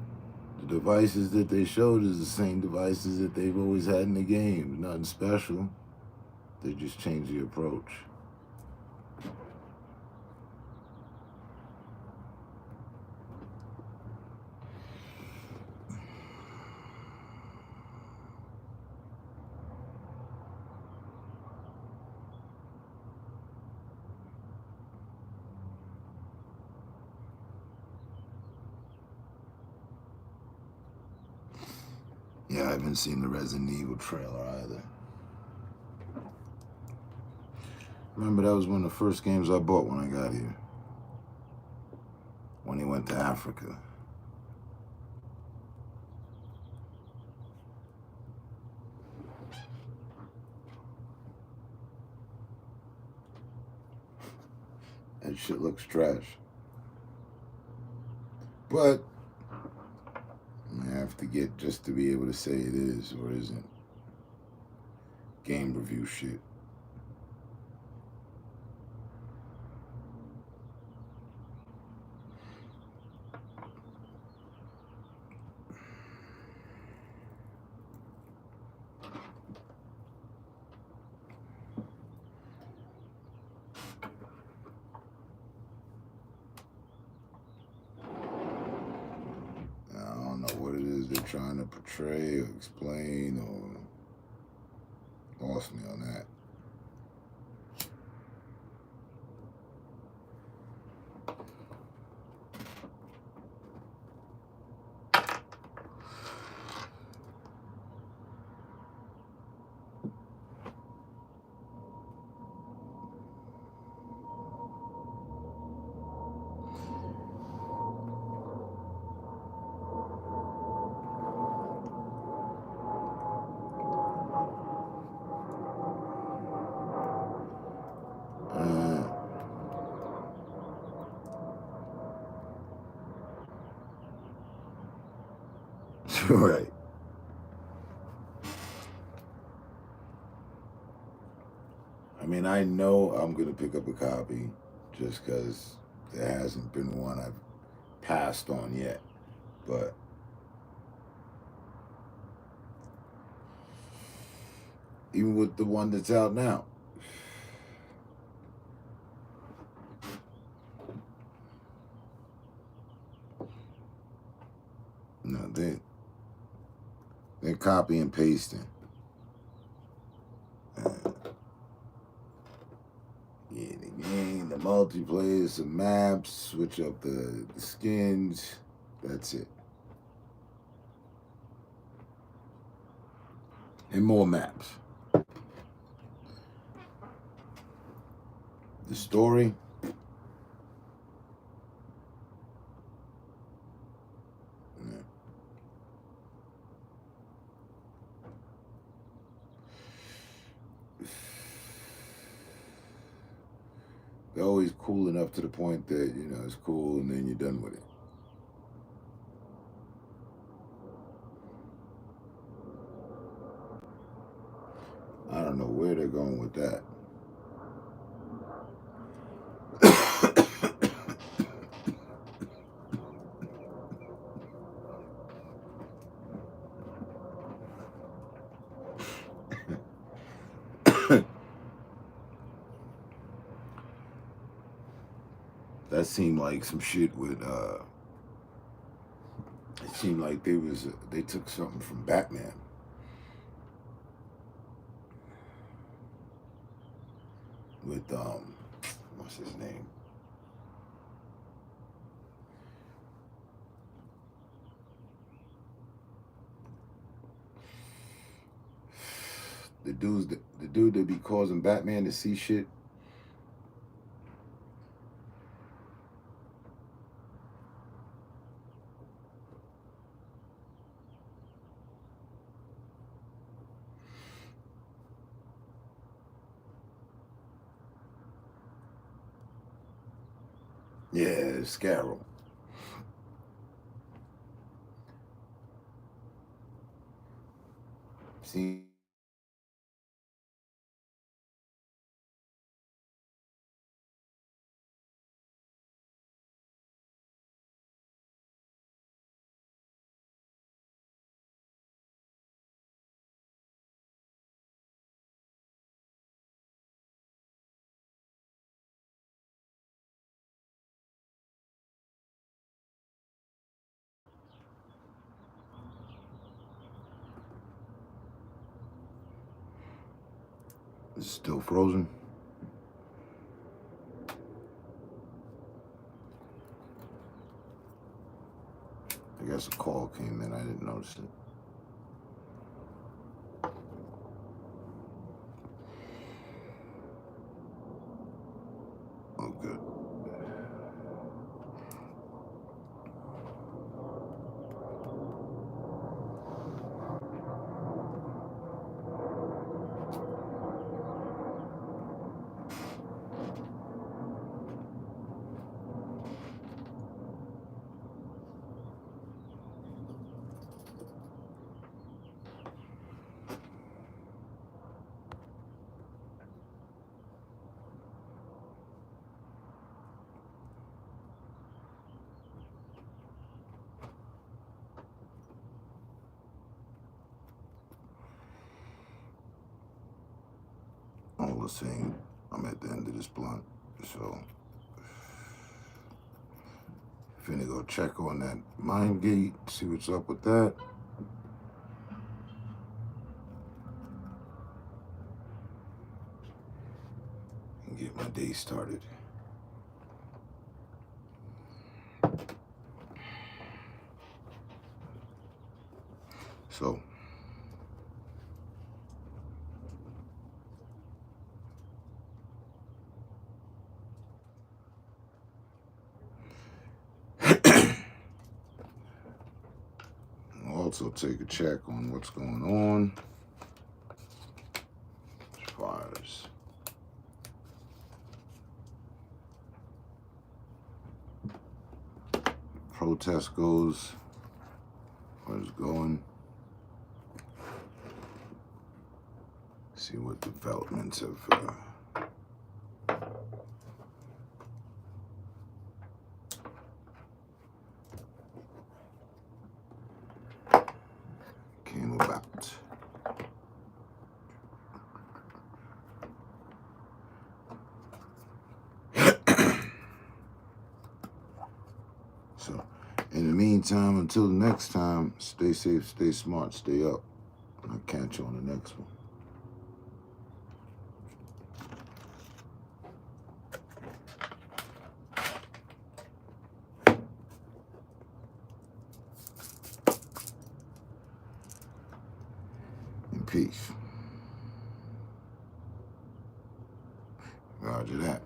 The devices that they showed is the same devices that they've always had in the game. Nothing special. They just changed the approach. Yeah, I haven't seen the Resident Evil trailer either. Remember, that was one of the first games I bought when I got here. When he went to Africa. That shit looks trash. But I have to get just to be able to say it is or isn't game review shit. They're trying to portray or explain or lost me on that. Right. I mean, I know I'm going to pick up a copy just because there hasn't been one I've passed on yet. But even with the one that's out now, no, they're copy and pasting. Yeah, the game, the multiplayer, some maps, switch up the skins. That's it. And more maps. The story. They're always cool enough to the point that, you know, it's cool and then you're done with it. I don't know where they're going with that. That seemed like some shit with it seemed like they took something from Batman. With what's his name? The dude that be causing Batman to see shit. Yeah, Scarrow. See. It's still frozen. I guess a call came in. I didn't notice it. Oh, good. people are saying I'm at the end of this blunt. So, finna go check on that mind gate, see what's up with that. And get my day started. So, also take a check on what's going on as far as protest goes, where it's going. See what developments have came about. So, in the meantime, until the next time, stay safe, stay smart, stay up. I'll catch you on the next one. In peace. Roger that.